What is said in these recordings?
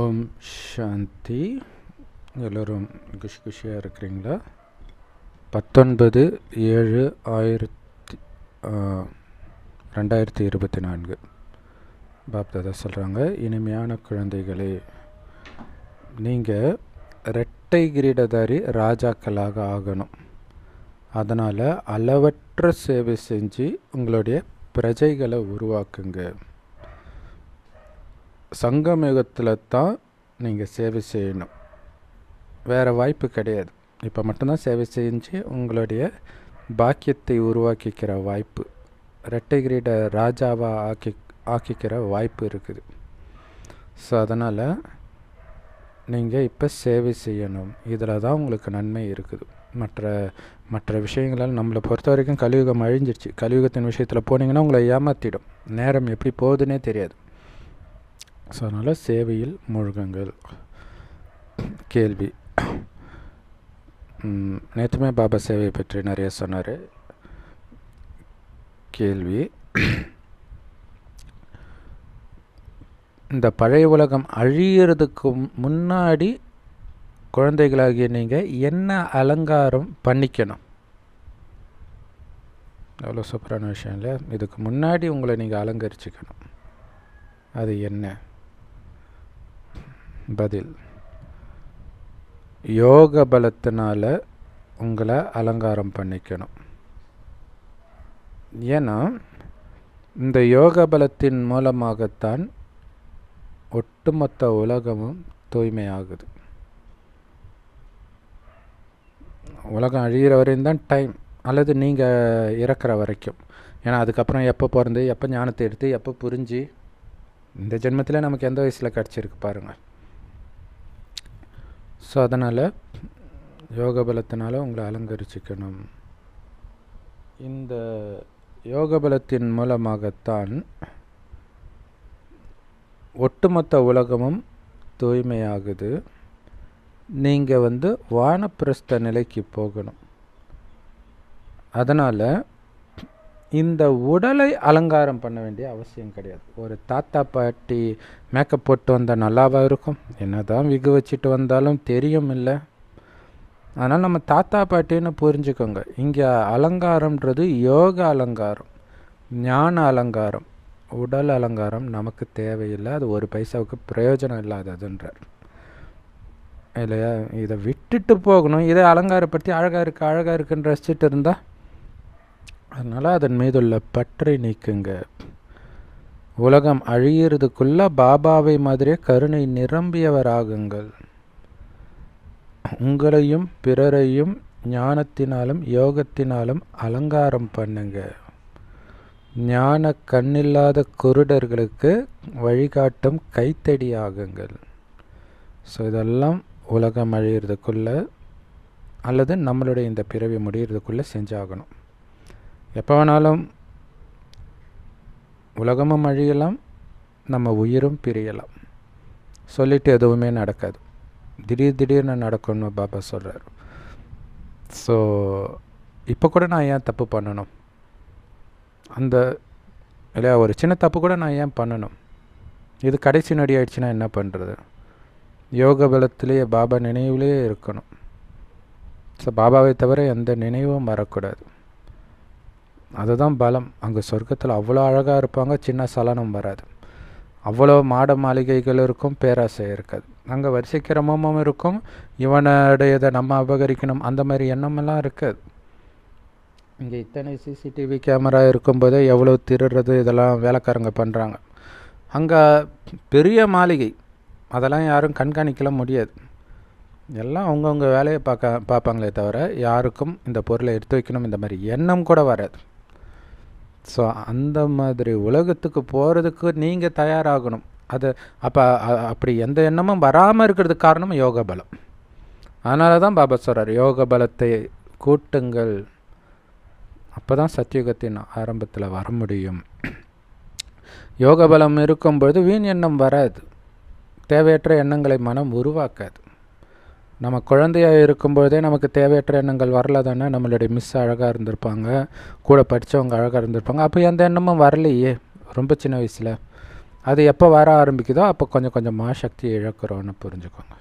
ஓம் சாந்தி. எல்லோரும் குஷியாக இருக்கிறீங்களா? 19/7/2024 பாப்தாதா சொல்கிறாங்க, இனிமையான குழந்தைகளே, நீங்கள் இரட்டை கிரீடதாரி ராஜாக்களாக ஆகணும். அதனால் அளவற்ற சேவை செஞ்சு உங்களுடைய பிரஜைகளை உருவாக்குங்க. சங்கமயுகத்தில் தான் நீங்கள் சேவை செய்யணும், வேறு வாய்ப்பு கிடையாது. இப்போ மட்டும்தான் சேவை செஞ்சு உங்களுடைய பாக்கியத்தை உருவாக்கிக்கிற வாய்ப்பு, இரட்டை கிரீட ராஜாவாக ஆக்கிக்கிற வாய்ப்பு இருக்குது. ஸோ அதனால் நீங்கள் இப்போ சேவை செய்யணும். இதில் தான் உங்களுக்கு நன்மை இருக்குது. மற்ற விஷயங்களால் நம்மளை பொறுத்த வரைக்கும் கலியுகம் அழிஞ்சிருச்சு. கலியுகத்தின் விஷயத்தில் போனீங்கன்னா உங்களை ஏமாற்றிடும். நேரம் எப்படி போகுதுன்னே தெரியாது. ஸோ அதனால் சேவையில் மூழ்குங்கள். கேள்வி, நேற்றுமே பாபா சேவையை பற்றி நிறைய சொன்னார். கேள்வி, இந்த பழைய உலகம் அழியறதுக்கு முன்னாடி குழந்தைகளாகிய நீங்கள் என்ன அலங்காரம் பண்ணிக்கணும்? எவ்வளோ சூப்பரான விஷயம் இல்லை? இதுக்கு முன்னாடி உங்களை நீங்கள் அலங்கரிச்சுக்கணும். அது என்ன? பதில், யோக பலத்தினால் உங்களை அலங்காரம் பண்ணிக்கணும். ஏன்னா இந்த யோக பலத்தின் மூலமாகத்தான் ஒட்டுமொத்த உலகமும் தூய்மையாகுது. உலகம் அழிகிற வரையும் தான் டைம், அல்லது நீங்கள் இறக்குற வரைக்கும். ஏன்னா அதுக்கப்புறம் எப்போ பிறந்து, எப்போ ஞானத்தை எடுத்து, எப்போ புரிஞ்சு, இந்த ஜென்மத்தில் நமக்கு எந்த வயசில் கிடச்சிருக்கு பாருங்கள். ஸோ அதனால் யோக பலத்தினால் உங்களை அலங்கரிச்சிக்கணும். இந்த யோக பலத்தின் மூலமாகத்தான் ஒட்டுமொத்த உலகமும் தூய்மையாகுது. நீங்கள் வானப்பிரஸ்த நிலைக்கு போகணும். அதனால் இந்த உடலை அலங்காரம் பண்ண வேண்டிய அவசியம் கிடையாது. ஒரு தாத்தா பாட்டி மேக்கப் போட்டு வந்தால் நல்லாவாக இருக்கும். என்ன தான் விகு வச்சுட்டு வந்தாலும் தெரியும் இல்லை? அதனால் நம்ம தாத்தா பாட்டின்னு புரிஞ்சுக்கோங்க. இங்கே அலங்காரம்ன்றது யோக அலங்காரம், ஞான அலங்காரம். உடல் அலங்காரம் நமக்கு தேவையில்லை. அது ஒரு பைசாவுக்கு பிரயோஜனம் இல்லாததுன்றார் இல்லையா? இதை விட்டுட்டு போகணும். இதை அலங்காரப்படுத்தி அழகாக இருக்குன்னு ரசிச்சுட்டு இருந்தால், அதனால் அதன் மீதுள்ள பற்றை நீக்குங்க. உலகம் அழியறதுக்குள்ள பாபாவை மாதிரியே கருணை நிரம்பியவராகுங்கள். உங்களையும் பிறரையும் ஞானத்தினாலும் யோகத்தினாலும் அலங்காரம் பண்ணுங்க. ஞான கண்ணில்லாத குருடர்களுக்கு வழிகாட்டும் கைத்தடி ஆகுங்கள். ஸோ இதெல்லாம் உலகம் அழியறதுக்குள்ள அல்லது நம்மளுடைய இந்த பிறவி முடிகிறதுக்குள்ளே செஞ்சாகணும். எப்போ வேணாலும் உலகமும் அழியலாம், நம்ம உயிரும் பிரியலாம். சொல்லிட்டு எதுவுமே நடக்காது. திடீர்னு நடக்கும்னு பாபா சொல்கிறார். ஸோ இப்போ கூட நான் ஏன் தப்பு பண்ணணும்? அந்த இல்லையா, ஒரு சின்ன தப்பு கூட நான் ஏன் பண்ணணும்? இது கடைசி நொடி ஆயிடுச்சுன்னா என்ன பண்ணுறது? யோக பலத்திலேயே பாபா நினைவுலேயே இருக்கணும். ஸோ பாபாவை தவிர எந்த நினைவும் வரக்கூடாது. அதுதான் பலம். அங்கே சொர்க்கத்தில் அவ்வளோ அழகாக இருப்பாங்க, சின்ன சலனம் வராது. அவ்வளோ மாட மாளிகைகள் இருக்கும், பேராசை இருக்காது. அங்கே வரிசை கிரமமும் இருக்கும், இவனுடையதை நம்ம அபகரிக்கணும் அந்த மாதிரி எண்ணமெல்லாம் இருக்காது. இங்கே இத்தனை சிசிடிவி கேமரா இருக்கும்போதே எவ்வளோ திருடுறது இதெல்லாம் வேலைக்காரங்க பண்ணுறாங்க. அங்கே பெரிய மாளிகை, அதெல்லாம் யாரும் கண்காணிக்கல முடியாது. எல்லாம் அவங்கவுங்க வேலையை பார்ப்பாங்களே தவிர யாருக்கும் இந்த பொருளை எடுத்து வைக்கணும் இந்த மாதிரி எண்ணம் கூட வராது. ஸோ அந்த மாதிரி உலகத்துக்கு போகிறதுக்கு நீங்கள் தயாராகணும். அது அப்படி எந்த எண்ணமும் வராமல் இருக்கிறதுக்கு காரணம் யோக பலம். அதனால தான் பாபா சொல்கிறார், யோக பலத்தை கூட்டுங்கள். அப்போ தான் சத்தியுகத்தின் ஆரம்பத்தில் வர முடியும். யோக பலம் இருக்கும்பொழுது வீண் எண்ணம் வராது. தேவையற்ற எண்ணங்களை மனம் உருவாக்காது. நம்ம குழந்தையாக இருக்கும்போதே நமக்கு தேவையற்ற எண்ணங்கள் வரல தானே? நம்மளுடைய மிஸ் அழகாக இருந்திருப்பாங்க, கூட படித்தவங்க அழகாக இருந்திருப்பாங்க. அப்போ எந்த எண்ணமும் வரலையே ரொம்ப சின்ன வயசில். அது எப்போ வர ஆரம்பிக்குதோ அப்போ கொஞ்சம் கொஞ்சமாக சக்தி இழக்கிறோன்னு புரிஞ்சுக்கோங்க.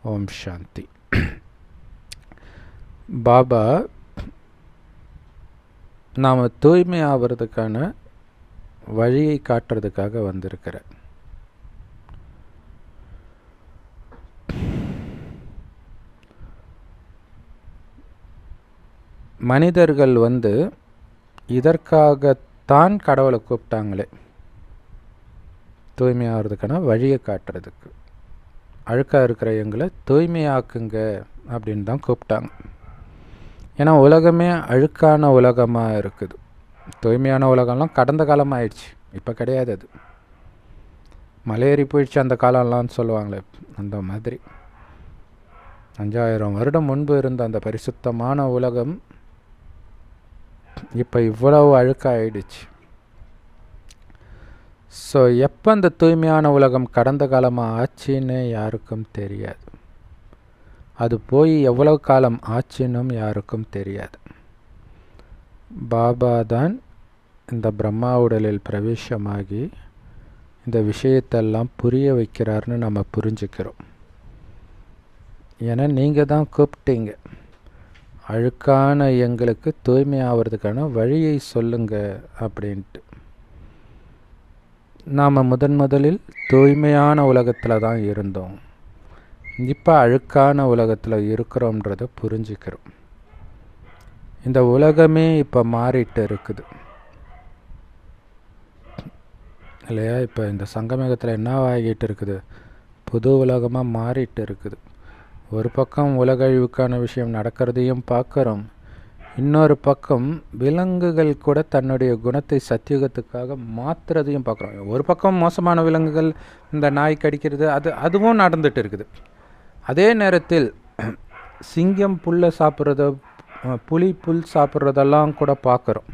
ஓம் சாந்தி. பாபா நாம் தூய்மை ஆகிறதுக்கான வழியை காட்டுறதுக்காக வந்திருக்கிறார். மனிதர்கள் இதற்காகத்தான் கடவுளை கூப்பிட்டாங்களே, தூய்மையாகிறதுக்கான வழியை காட்டுறதுக்கு. அழுக்காக இருக்கிற எங்களை தூய்மையாக்குங்க அப்படின்னு தான் கூப்பிட்டாங்க. ஏன்னா உலகமே அழுக்கான உலகமாக இருக்குது. தூய்மையான உலகம்லாம் கடந்த காலம் ஆயிடுச்சு, இப்போ கிடையாது. அது மலையேறி போயிடுச்சு அந்த காலம்லாம்னு சொல்லுவாங்களே, அந்த மாதிரி 5000 வருடம் முன்பு இருந்த அந்த பரிசுத்தமான உலகம் இப்போ இவ்வளவு அழுக்காயிடுச்சு. ஸோ எப்போ அந்த தூய்மையான உலகம் கடந்த காலமாக ஆச்சுன்னு யாருக்கும் தெரியாது. அது போய் எவ்வளவு காலம் ஆச்சுன்னும் யாருக்கும் தெரியாது. பாபா தான் இந்த பிரம்மா உடலில் பிரவேசமாகி இந்த விஷயத்தெல்லாம் புரிய வைக்கிறார்னு நம்ம புரிஞ்சுக்கிறோம். ஏன்னா நீங்கள் தான் கூப்பிட்டீங்க, அழுக்கான எங்களுக்கு தூய்மை ஆகிறதுக்கான வழியை சொல்லுங்க அப்படின்ட்டு. நாம் முதலில் தூய்மையான உலகத்தில் தான் இருந்தோம், இப்போ அழுக்கான உலகத்தில் இருக்கிறோன்றதை புரிஞ்சுக்கிறோம். இந்த உலகமே இப்போ மாறிட்டு இருக்குது இல்லையா? இப்போ இந்த சங்கமேகத்தில் என்ன ஆகிட்டு இருக்குது? புது உலகமாக மாறிட்டு இருக்குது. ஒரு பக்கம் உலக அழிவுக்கான விஷயம் நடக்கிறதையும் பார்க்குறோம், இன்னொரு பக்கம் விலங்குகள் கூட தன்னுடைய குணத்தை சத்தியுகத்துக்காக மாற்றுறதையும் பார்க்குறோம். ஒரு பக்கம் மோசமான விலங்குகள், இந்த நாய் கடிக்கிறது, அதுவும் நடந்துட்டு இருக்குது. அதே நேரத்தில் சிங்கம் புல்லை சாப்பிட்றத, புலி புல் சாப்பிட்றதெல்லாம் கூட பார்க்குறோம்.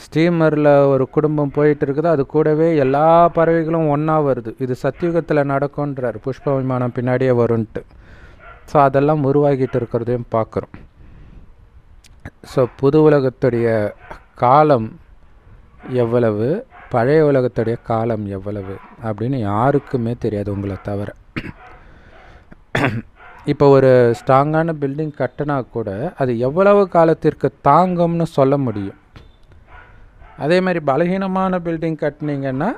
ஸ்டீமரில் ஒரு குடும்பம் போயிட்டு இருக்குது, அது கூடவே எல்லா பறவைகளும் ஒன்றா வருது. இது சத்தியுகத்தில் நடக்கும்ன்றார், புஷ்ப விமானம் பின்னாடியே வரும்ன்ட்டு. ஸோ அதெல்லாம் உருவாகிட்டு இருக்கிறதையும் பார்க்குறோம். ஸோ புது உலகத்துடைய காலம் எவ்வளவு, பழைய உலகத்துடைய காலம் எவ்வளவு அப்படின்னு யாருக்குமே தெரியாது உங்களை தவிர. இப்போ ஒரு ஸ்ட்ராங்கான பில்டிங் கட்டினா கூட அது எவ்வளவு காலத்திற்கு தாங்கும்னு சொல்ல முடியும். அதே மாதிரி பலகீனமான பில்டிங் கட்டினீங்கன்னா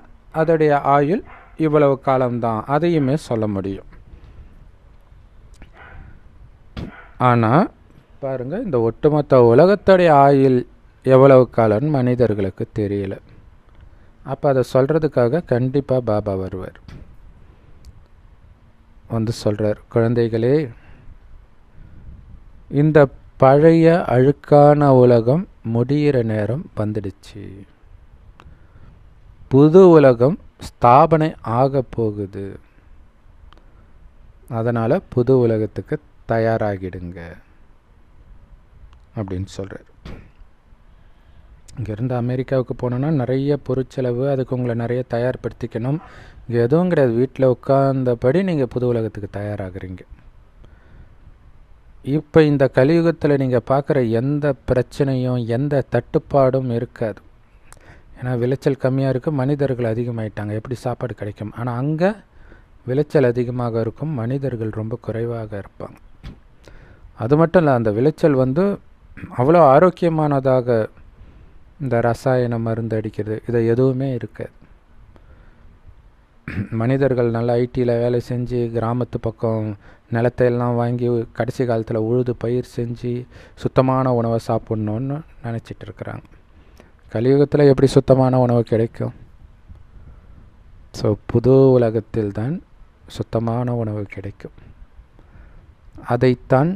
அதோடைய ஆயுள் இவ்வளவு காலம்தான், அதையுமே சொல்ல முடியும். ஆனால் பாருங்கள், இந்த ஒட்டுமொத்த உலகத்துடைய ஆயுள் எவ்வளவு காலம்னு மனிதர்களுக்கு தெரியல. அப்போ அதை சொல்கிறதுக்காக கண்டிப்பாக பாபா வருவார். சொல்கிறார், குழந்தைகளே, இந்த பழைய அழுக்கான உலகம் முடிகிற நேரம் வந்துடுச்சு. புது உலகம் ஸ்தாபனை ஆக போகுது. அதனால் புது உலகத்துக்கு தயாராகிடுங்க அப்படின்னு சொல்கிறார். இங்கேருந்து அமெரிக்காவுக்கு போனோன்னா நிறைய பொருட்செலவு, அதுக்கு உங்களை நிறைய தயார்படுத்திக்கணும். இங்கே எதுவும் கிடையாது, வீட்டில் உட்கார்ந்தபடி நீங்கள் புது உலகத்துக்கு தயாராகிறீங்க. இப்போ இந்த கலியுகத்தில் நீங்கள் பார்க்குற எந்த பிரச்சனையும் எந்த தட்டுப்பாடும் இருக்காது. ஏன்னா விளைச்சல் கம்மியாக இருக்குது, மனிதர்கள் அதிகமாயிட்டாங்க, எப்படி சாப்பாடு கிடைக்கும்? ஆனால் அங்கே விளைச்சல் அதிகமாக இருக்கும், மனிதர்கள் ரொம்ப குறைவாக இருப்பாங்க. அது மட்டும் இல்லை, அந்த விளைச்சல் அவ்வளோ ஆரோக்கியமானதாக, இந்த ரசாயன மருந்து அடிக்கிறது இதை எதுவுமே இருக்காது. மனிதர்கள் நல்லா ஐடியில் வேலை செஞ்சு கிராமத்து பக்கம் நிலத்தையெல்லாம் வாங்கி கடைசி காலத்தில் உழுது பயிர் செஞ்சு சுத்தமான உணவை சாப்பிட்ணுன்னு நினச்சிட்டு இருக்கிறாங்க. கலியுகத்தில் எப்படி சுத்தமான உணவு கிடைக்கும்? ஸோ புது உலகத்தில் தான் சுத்தமான உணவு கிடைக்கும். அதைத்தான்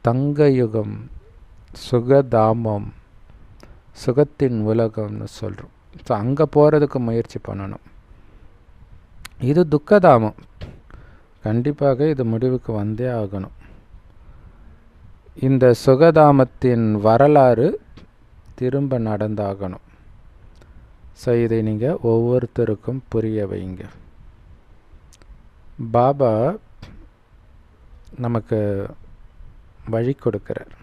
தங்க யுகம், சுகதாமம், சுகத்தின் உலகம்னு சொல்கிறோம். ஸோ அங்கே போகிறதுக்கு முயற்சி பண்ணணும். இது துக்கதாமம், கண்டிப்பாக இது முடிவுக்கு வந்தே ஆகணும். இந்த சுகதாமத்தின் வரலாறு திரும்ப நடந்தாகணும். ஸோ இதை நீங்கள் ஒவ்வொருத்தருக்கும் புரிய வைங்க. பாபா நமக்கு வழி கொடுக்கிறார்,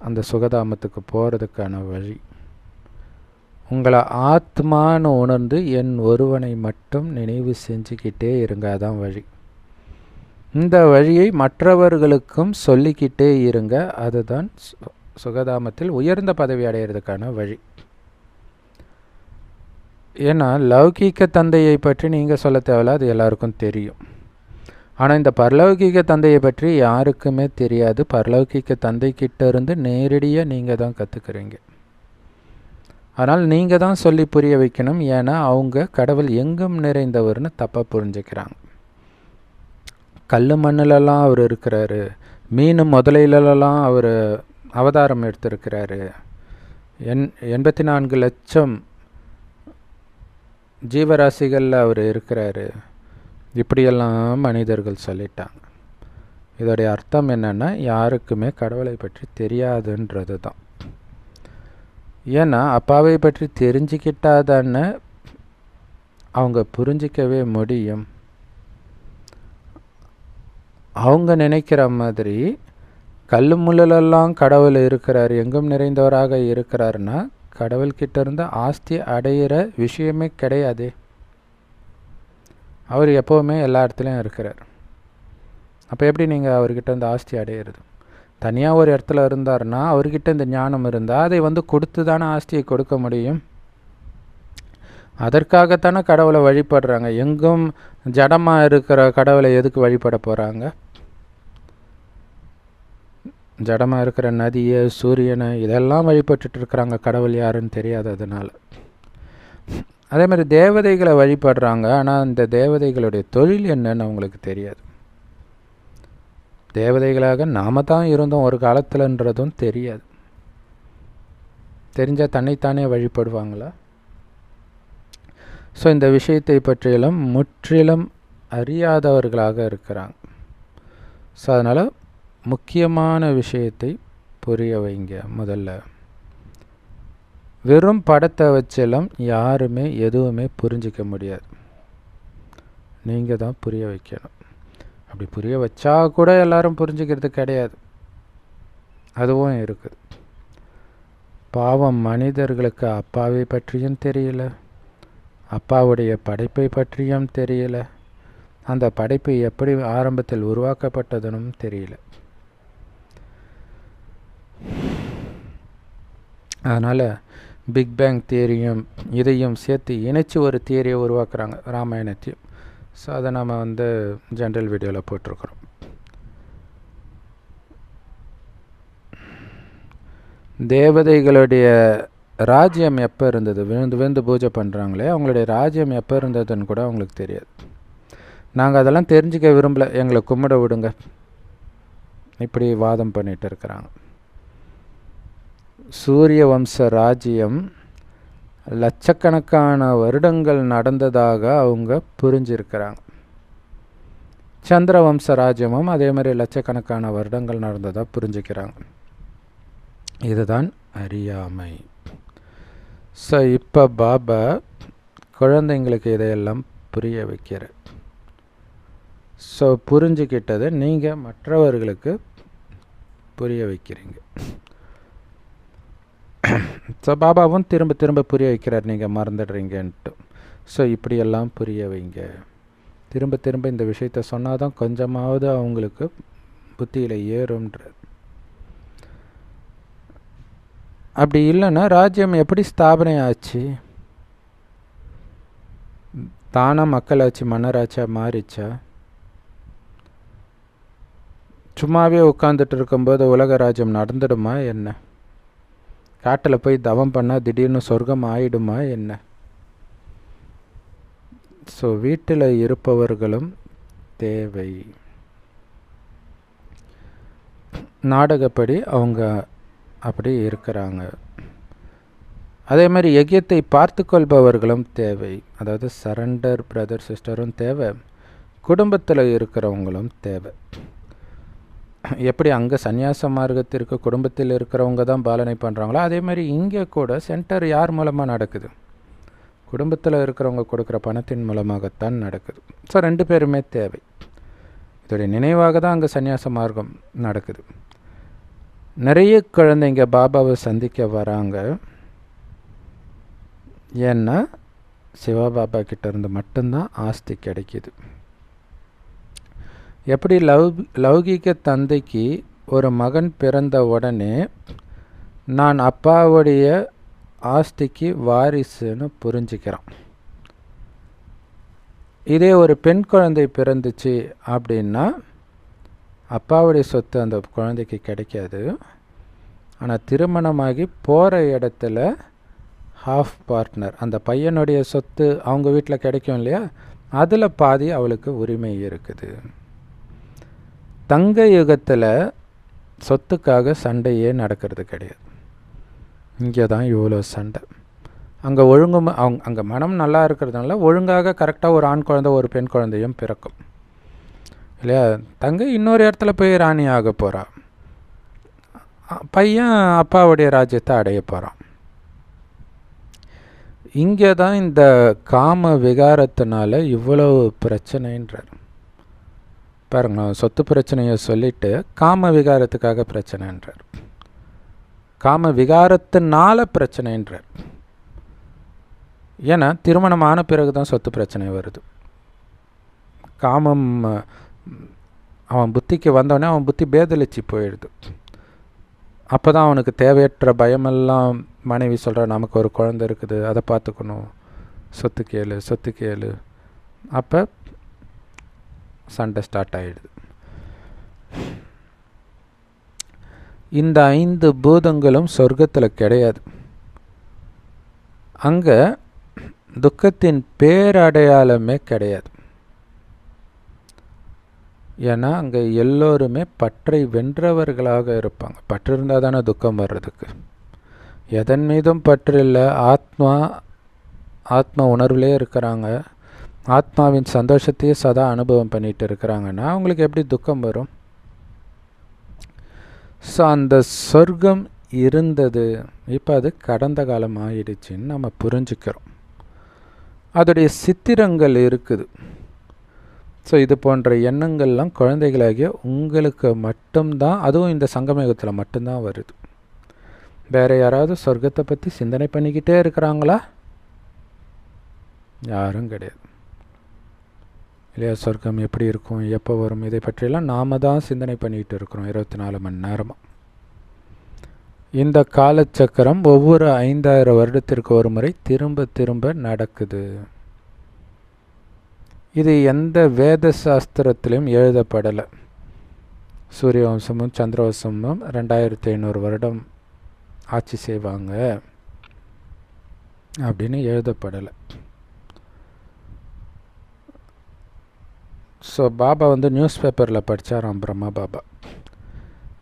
அந்த சுகதாமத்துக்கு போகிறதுக்கான வழி. உங்களை ஆத்மான்னு உணர்ந்து என் ஒருவனை மட்டும் நினைவு செஞ்சுக்கிட்டே இருங்க. அதான் வழி. இந்த வழியை மற்றவர்களுக்கும் சொல்லிக்கிட்டே இருங்க. அதுதான் சுகதாமத்தில் உயர்ந்த பதவி அடையிறதுக்கான வழி. ஏன்னா லௌகீக தந்தையை பற்றி நீங்கள் சொல்ல தேவையில்ல, அது எல்லாருக்கும் தெரியும். ஆனால் இந்த பரலௌகிக தந்தையை பற்றி யாருக்குமே தெரியாது. பரலௌகிக தந்தைக்கிட்ட இருந்து நேரடியாக நீங்கள் தான் கற்றுக்குறீங்க. ஆனால் நீங்கள் தான் சொல்லி புரிய வைக்கணும். ஏன்னா அவங்க கடவுள் எங்கும் நிறைந்தவர்னு தப்பாக புரிஞ்சுக்கிறாங்க. கல் மண்ணிலெல்லாம் அவர் இருக்கிறாரு, மீன் முதலையிலெல்லாம் அவர் அவதாரம் எடுத்திருக்கிறாரு, 84 லட்சம் ஜீவராசிகளில் அவர் இருக்கிறாரு, இப்படியெல்லாம் மனிதர்கள் சொல்லிட்டாங்க. இதோடைய அர்த்தம் என்னென்னா யாருக்குமே கடவுளை பற்றி தெரியாதுன்றது தான். ஏன்னா அப்பாவை பற்றி தெரிஞ்சுக்கிட்டாதானே அவங்க புரிஞ்சிக்கவே முடியும். அவங்க நினைக்கிற மாதிரி கல் முள்ளெல்லாம் கடவுள் இருக்கிறார், எங்கும் நிறைந்தவராக இருக்கிறாருன்னா கடவுள்கிட்ட இருந்து ஆஸ்தி அடையிற விஷயமே கிடையாது. அவர் எப்போவுமே எல்லா இடத்துலையும் இருக்கிறார். அப்போ எப்படி நீங்கள் அவர்கிட்ட இருந்து ஆஸ்தி அடையிறது? தனியாக ஒரு இடத்துல இருந்தார்னா அவர்கிட்ட இந்த ஞானம் இருந்தால் அதை கொடுத்து தானே ஆஸ்தியை கொடுக்க முடியும். அதற்காகத்தானே கடவுளை வழிபடுறாங்க. எங்கும் ஜடமாக இருக்கிற கடவுளை எதுக்கு வழிபட போகிறாங்க? ஜடமாக இருக்கிற நதியை, சூரியனை, இதெல்லாம் வழிபட்டுட்டு இருக்கிறாங்க. கடவுள் யாருன்னு தெரியாததுனால. அதே மாதிரி தேவதைகளை வழிபடுறாங்க. ஆனால் அந்த தேவதைகளுடைய தொழில் என்னன்னு அவங்களுக்கு தெரியாது. தேவதைகளாக நாம தான் இருந்தோம் ஒரு காலத்தில்ன்றதும் தெரியாது. தெரிஞ்சால் தன்னைத்தானே வழிபடுவாங்களா? ஸோ இந்த விஷயத்தை பற்றியெல்லாம் முற்றிலும் அறியாதவர்களாக இருக்கிறாங்க. ஸோ அதனால் முக்கியமான விஷயத்தை புரிய வைங்க. முதல்ல வெறும் படத்தை வச்செல்லாம் யாருமே எதுவுமே புரிஞ்சிக்க முடியாது. நீங்கள் தான் புரிய வைக்கணும். அப்படி புரிய வச்சா கூட எல்லாரும் புரிஞ்சுக்கிறது கிடையாது. அதுவும் இருக்குது. பாவம் மனிதர்களுக்கு அப்பாவை பற்றியும் தெரியல, அப்பாவுடைய படைப்பை பற்றியும் தெரியல, அந்த படைப்பு எப்படி ஆரம்பத்தில் உருவாக்கப்பட்டதுன்னு தெரியல. அதனால் பிக் பேங் தியரியும் இதையும் சேர்த்து இணைச்சி ஒரு தியரியை உருவாக்குறாங்க, ராமாயணத்தையும். ஸோ அதை நம்ம ஜென்ரல் வீடியோவில் போட்டிருக்கிறோம். தேவதைகளுடைய ராஜ்யம் எப்போ இருந்தது? விழுந்து விழுந்து பூஜை பண்ணுறாங்களே, அவங்களுடைய ராஜ்யம் எப்போ இருந்ததுன்னு கூட அவங்களுக்கு தெரியாது. நாங்கள் அதெல்லாம் தெரிஞ்சிக்க விரும்பலை, எங்களை கும்பிட விடுங்க, இப்படி வாதம் பண்ணிகிட்டு இருக்கிறாங்க. சூரிய வம்ச ராஜ்யம் லட்சக்கணக்கான வருடங்கள் நடந்ததாக அவங்க புரிஞ்சிருக்கிறாங்க. சந்திர வம்ச ராஜ்யமும் அதே மாதிரி லட்சக்கணக்கான வருடங்கள் நடந்ததாக புரிஞ்சுக்கிறாங்க. இதுதான் அறியாமை. ஸோ இப்போ பாபா குழந்தைங்களுக்கு இதையெல்லாம் புரிய வைக்கிற. ஸோ புரிஞ்சுக்கிட்டதை நீங்கள் மற்றவர்களுக்கு புரிய வைக்கிறீங்க. ஸோ பாபாவும் திரும்ப திரும்ப புரிய வைக்கிறார், நீங்கள் மறந்துடுறீங்கன்ட்டு. ஸோ இப்படியெல்லாம் புரிய வைங்க. திரும்ப திரும்ப இந்த விஷயத்த சொன்னால் தான் கொஞ்சமாவது அவங்களுக்கு புத்தியில் ஏறும்ன்றார். அப்படி இல்லைன்னா ராஜ்யம் எப்படி ஸ்தாபனை ஆச்சு? தானாக மக்களாச்சு மன்னராச்சா மாறிச்சா? சும்மாவே உட்காந்துட்டு இருக்கும்போது உலக ராஜ்யம் நடந்துடுமா என்ன? காட்டில் போய் தவம் பண்ணால் திடீர்னு சொர்க்கம் ஆயிடுமா என்ன? ஸோ வீட்டில் இருப்பவர்களும் தேவை. நாடகப்படி அவங்க அப்படி இருக்கிறாங்க. அதே மாதிரி யஜ்யத்தை பார்த்து கொள்பவர்களும் தேவை. அதாவது சரண்டர் பிரதர் சிஸ்டரும் தேவை, குடும்பத்தில் இருக்கிறவங்களும் தேவை. எப்படி அங்கே சந்நியாச மார்க்கத்திற்கு குடும்பத்தில் இருக்கிறவங்க தான் பாலனை பண்ணுறாங்களோ, அதே மாதிரி இங்கே கூட சென்டர் யார் மூலமாக நடக்குது? குடும்பத்தில் இருக்கிறவங்க கொடுக்குற பணத்தின் மூலமாகத்தான் நடக்குது. ஸோ 2 பேருமே தேவை. இதோடைய நினைவாக தான் அங்கே சந்நியாச மார்க்கம் நடக்குது. நிறைய குழந்தைங்க பாபாவை சந்திக்க வராங்க. ஏன்னா சிவபாபா கிட்ட இருந்து மட்டும்தான் ஆஸ்தி கிடைக்கிது. எப்படி லௌகிக தந்தைக்கு ஒரு மகன் பிறந்த உடனே நான் அப்பாவுடைய ஆஸ்திக்கு வாரிசுன்னு புரிஞ்சுக்கிறான். இதே ஒரு பெண் குழந்தை பிறந்துச்சு அப்படின்னா அப்பாவுடைய சொத்து அந்த குழந்தைக்கு கிடைக்காது. ஆனால் திருமணமாகி போகிற இடத்துல ஹாஃப் பார்ட்னர், அந்த பையனுடைய சொத்து அவங்க வீட்டில் கிடைக்கும் இல்லையா, அதில் பாதி அவளுக்கு உரிமை இருக்குது. தங்க யுகத்தில் சொத்துக்காக சண்டையே நடக்கிறது கிடையாது. இங்கே தான் இவ்வளோ சண்டை. அங்கே அங்கே மனம் நல்லா இருக்கிறதுனால ஒழுங்காக கரெக்டாக ஒரு ஆண் குழந்தை ஒரு பெண் குழந்தையும் பிறக்கும் இல்லையா. தங்க இன்னொரு இடத்துல போய் ராணி ஆக போகிறான், பையன் அப்பாவுடைய ராஜ்யத்தை அடைய போகிறான். இங்கே தான் இந்த காம விகாரத்தினால இவ்வளவு பிரச்சனைன்றார். பாருங்களேன், சொத்து பிரச்சனையை சொல்லிட்டு காம விகாரத்துக்காக பிரச்சனைன்றார், காம விகாரத்தினால பிரச்சனைன்றார். ஏன்னா திருமணம் ஆன பிறகு தான் சொத்து பிரச்சனை வருது. காமம் அவன் புத்திக்கு வந்தோடனே அவன் புத்தி பேதலிச்சு போயிடுது. அப்போ தான் அவனுக்கு தேவையற்ற பயமெல்லாம் மனைவி சொல்கிற, நமக்கு ஒரு குழந்தை இருக்குது, அதை பார்த்துக்கணும், சொத்து கேளு சொத்து கேளு. அப்போ சண்டை ஸ்டார்ட் ஆகிடுது. இந்த 5 பூதங்களும் சொர்க்கத்தில் கிடையாது. அங்கே துக்கத்தின் பேரடையாளமே கிடையாது. ஏன்னா அங்கே எல்லோருமே பற்றை வென்றவர்களாக இருப்பாங்க. பற்று இருந்தால் தானே துக்கம் வர்றதுக்கு. எதன் மீதும் பற்று இல்லை, ஆத்மா உணர்விலே இருக்கிறாங்க, ஆத்மாவின் சந்தோஷத்தையே சதா அனுபவம் பண்ணிட்டு இருக்கிறாங்கன்னா அவங்களுக்கு எப்படி துக்கம் வரும்? ஸோ அந்த சொர்க்கம் இருந்தது, இப்போ அது கடந்த காலம் ஆயிடுச்சுன்னு நம்ம புரிஞ்சுக்கிறோம். அதோடைய சித்திரங்கள் இருக்குது. ஸோ இது போன்ற எண்ணங்கள்லாம் குழந்தைகளாகிய உங்களுக்கு மட்டும்தான், அதுவும் இந்த சங்கமயுகத்தில் மட்டும்தான் வருது. வேறு யாராவது சொர்க்கத்தை பற்றி சிந்தனை பண்ணிக்கிட்டே இருக்கிறாங்களா? யாரும் கிடையாது இல்லையா. சொர்க்கம் எப்படி இருக்கும், எப்போ வரும், இதை பற்றியெல்லாம் நாம் தான் சிந்தனை பண்ணிக்கிட்டு இருக்கிறோம் 24 மணி நேரமாக. இந்த காலச்சக்கரம் ஒவ்வொரு 5000 வருடத்திற்கு ஒரு முறை திரும்ப திரும்ப நடக்குது. இது எந்த வேத சாஸ்திரத்திலையும் எழுதப்படலை. சூரிய வம்சமும் சந்திரவம்சமும் 2500 வருடம் ஆட்சி செய்வாங்க அப்படின்னு எழுதப்படலை. ஸோ பாபா நியூஸ் பேப்பரில் படித்தாராம் பிரம்மா பாபா.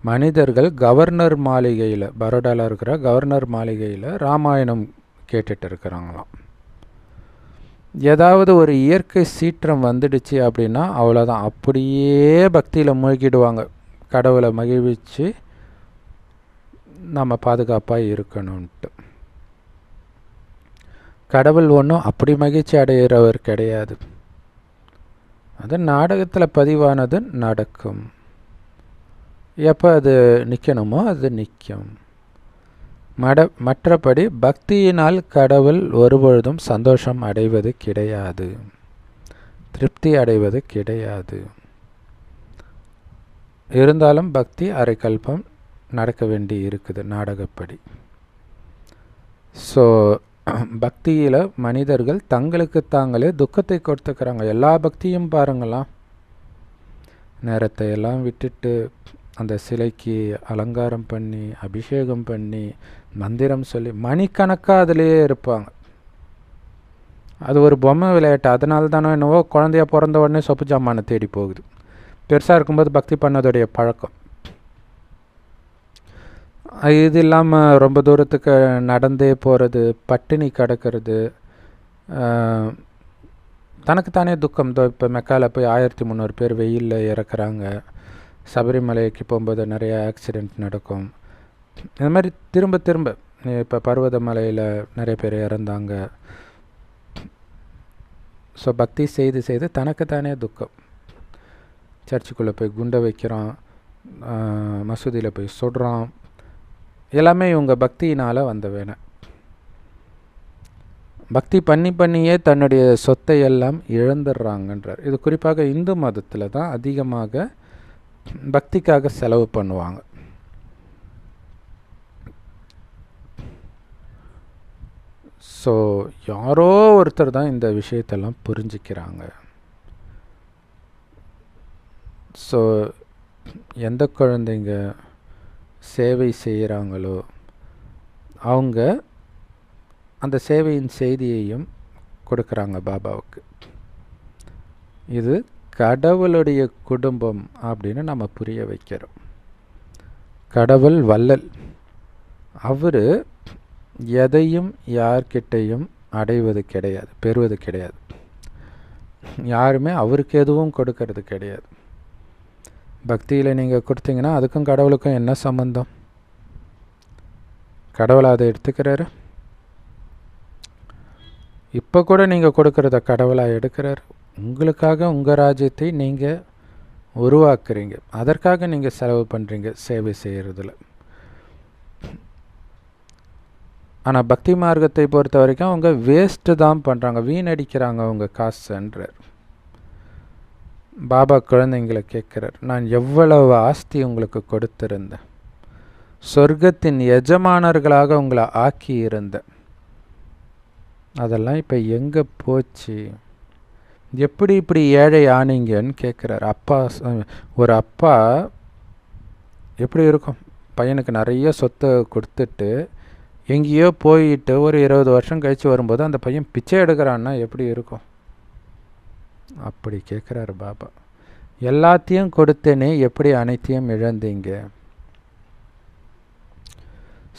மனிதர்கள் கவர்னர் மாளிகையில், பரோடாவில் இருக்கிற கவர்னர் மாளிகையில் ராமாயணம் கேட்டுட்டு இருக்கிறாங்களாம். ஏதாவது ஒரு இயற்கை சீற்றம் வந்துடுச்சு அப்படின்னா அவ்வளோதான், அப்படியே பக்தியில் மூழ்கிடுவாங்க. கடவுளை மகிழ்விச்சு நம்ம பாதுகாப்பாக இருக்கணும்ன்ட்டு. கடவுள் ஒன்றும் அப்படி மகிழ்ச்சி அடைகிறவர் கிடையாது. அது நாடகத்தில் பதிவானது நடக்கும். எப்போ அது நிற்கணுமோ அது நிற்கும். மற்றபடி பக்தியினால் கடவுள் ஒருபொழுதும் சந்தோஷம் அடைவது கிடையாது, திருப்தி அடைவது கிடையாது. இருந்தாலும் பக்தி அரைக்கல்பம் நடக்க வேண்டி இருக்குது நாடகப்படி. ஸோ பக்தியில் மனிதர்கள் தங்களுக்கு தாங்களே துக்கத்தை கொடுத்துக்கிறாங்க. எல்லா பக்தியும் பாருங்களாம், நேரத்தை எல்லாம் விட்டுட்டு அந்த சிலைக்கு அலங்காரம் பண்ணி அபிஷேகம் பண்ணி மந்திரம் சொல்லி மணிக்கணக்காக அதிலேயே இருப்பாங்க. அது ஒரு பொம்மை விளையாட்டு. அதனால தானோ என்னவோ குழந்தைய பிறந்த உடனே சொப்பு ஜாமானை தேடி போகுது. பெருசாக இருக்கும்போது பக்தி பண்ணதோடைய பழக்கம். இது இல்லாமல் ரொம்ப தூரத்துக்கு நடந்தே போகிறது, பட்டினி கிடக்கிறது, தனக்குத்தானே துக்கம். இப்போ மெக்காவில் போய் 1300 பேர் வெயிலில் இறக்குறாங்க. சபரிமலைக்கு போகும்போது நிறைய ஆக்சிடெண்ட் நடக்கும். இந்த மாதிரி திரும்ப திரும்ப இப்போ பர்வதமலையில் நிறைய பேர் இறந்தாங்க. ஸோ பக்தி செய்து செய்து தனக்குத்தானே துக்கம். சர்ச்சுக்குள்ளே போய் குண்டை வைக்கிறான், மசூதியில் போய் சுடுறான். எல்லாமே இவங்க பக்தியினால் வந்த வேணை. பக்தி பண்ணியே தன்னுடைய சொத்தை எல்லாம் இழந்துடுறாங்கன்றார். இது குறிப்பாக இந்து மதத்தில் தான் அதிகமாக பக்திக்காக செலவு பண்ணுவாங்க. ஸோ யாரோ ஒருத்தர் தான் இந்த விஷயத்தெல்லாம் புரிஞ்சிக்கிறாங்க. ஸோ எந்த குழந்தைங்க சேவை செய்கிறாங்களோ அவங்க அந்த சேவையின் செய்தியையும் கொடுக்குறாங்க பாபாவுக்கு. இது கடவுளுடைய குடும்பம் அப்படின்னு நம்ம புரிய வைக்கிறோம். கடவுள் வள்ளல், அவர் எதையும் யார்கிட்டையும் அடைவது கிடையாது, பெறுவது கிடையாது. யாருமே அவருக்கு எதுவும் கொடுக்கறது கிடையாது. பக்தியில் நீங்கள் கொடுத்தீங்கன்னா அதுக்கும் கடவுளுக்கும் என்ன சம்பந்தம்? கடவுள் அதை எடுத்துக்கிறாரு. இப்போ கூட நீங்கள் கொடுக்கறத கடவுளாக எடுக்கிறார். உங்களுக்காக உங்கள் ராஜ்யத்தை நீங்கள் உருவாக்குறீங்க, அதற்காக நீங்கள் செலவு பண்ணுறீங்க சேவை செய்கிறதுல. ஆனால் பக்தி மார்க்கத்தை பொறுத்த வரைக்கும் அவங்க வேஸ்ட்டு தான் பண்ணுறாங்க, வீணடிக்கிறாங்க அவங்க காசுன்றார். பாபா குழந்தைங்களை கேட்குறார், நான் எவ்வளவு ஆஸ்தி உங்களுக்கு கொடுத்திருந்தேன், சொர்க்கத்தின் எஜமானர்களாக உங்களை ஆக்கி இருந்தேன், அதெல்லாம் இப்போ எங்கே போச்சு? எப்படி இப்படி ஏழை ஆனீங்கன்னு கேட்குறார். ஒரு அப்பா எப்படி இருக்கும்? பையனுக்கு நிறைய சொத்தை கொடுத்துட்டு எங்கேயோ போயிட்டு ஒரு 20 வருஷம் கழித்து வரும்போது அந்த பையன் பிச்சை எடுக்கிறான்னா எப்படி இருக்கும்? அப்படி கேட்குறாரு பாபா. எல்லாத்தையும் கொடுத்தேனே, எப்படி அனைத்தையும் இழந்தீங்க?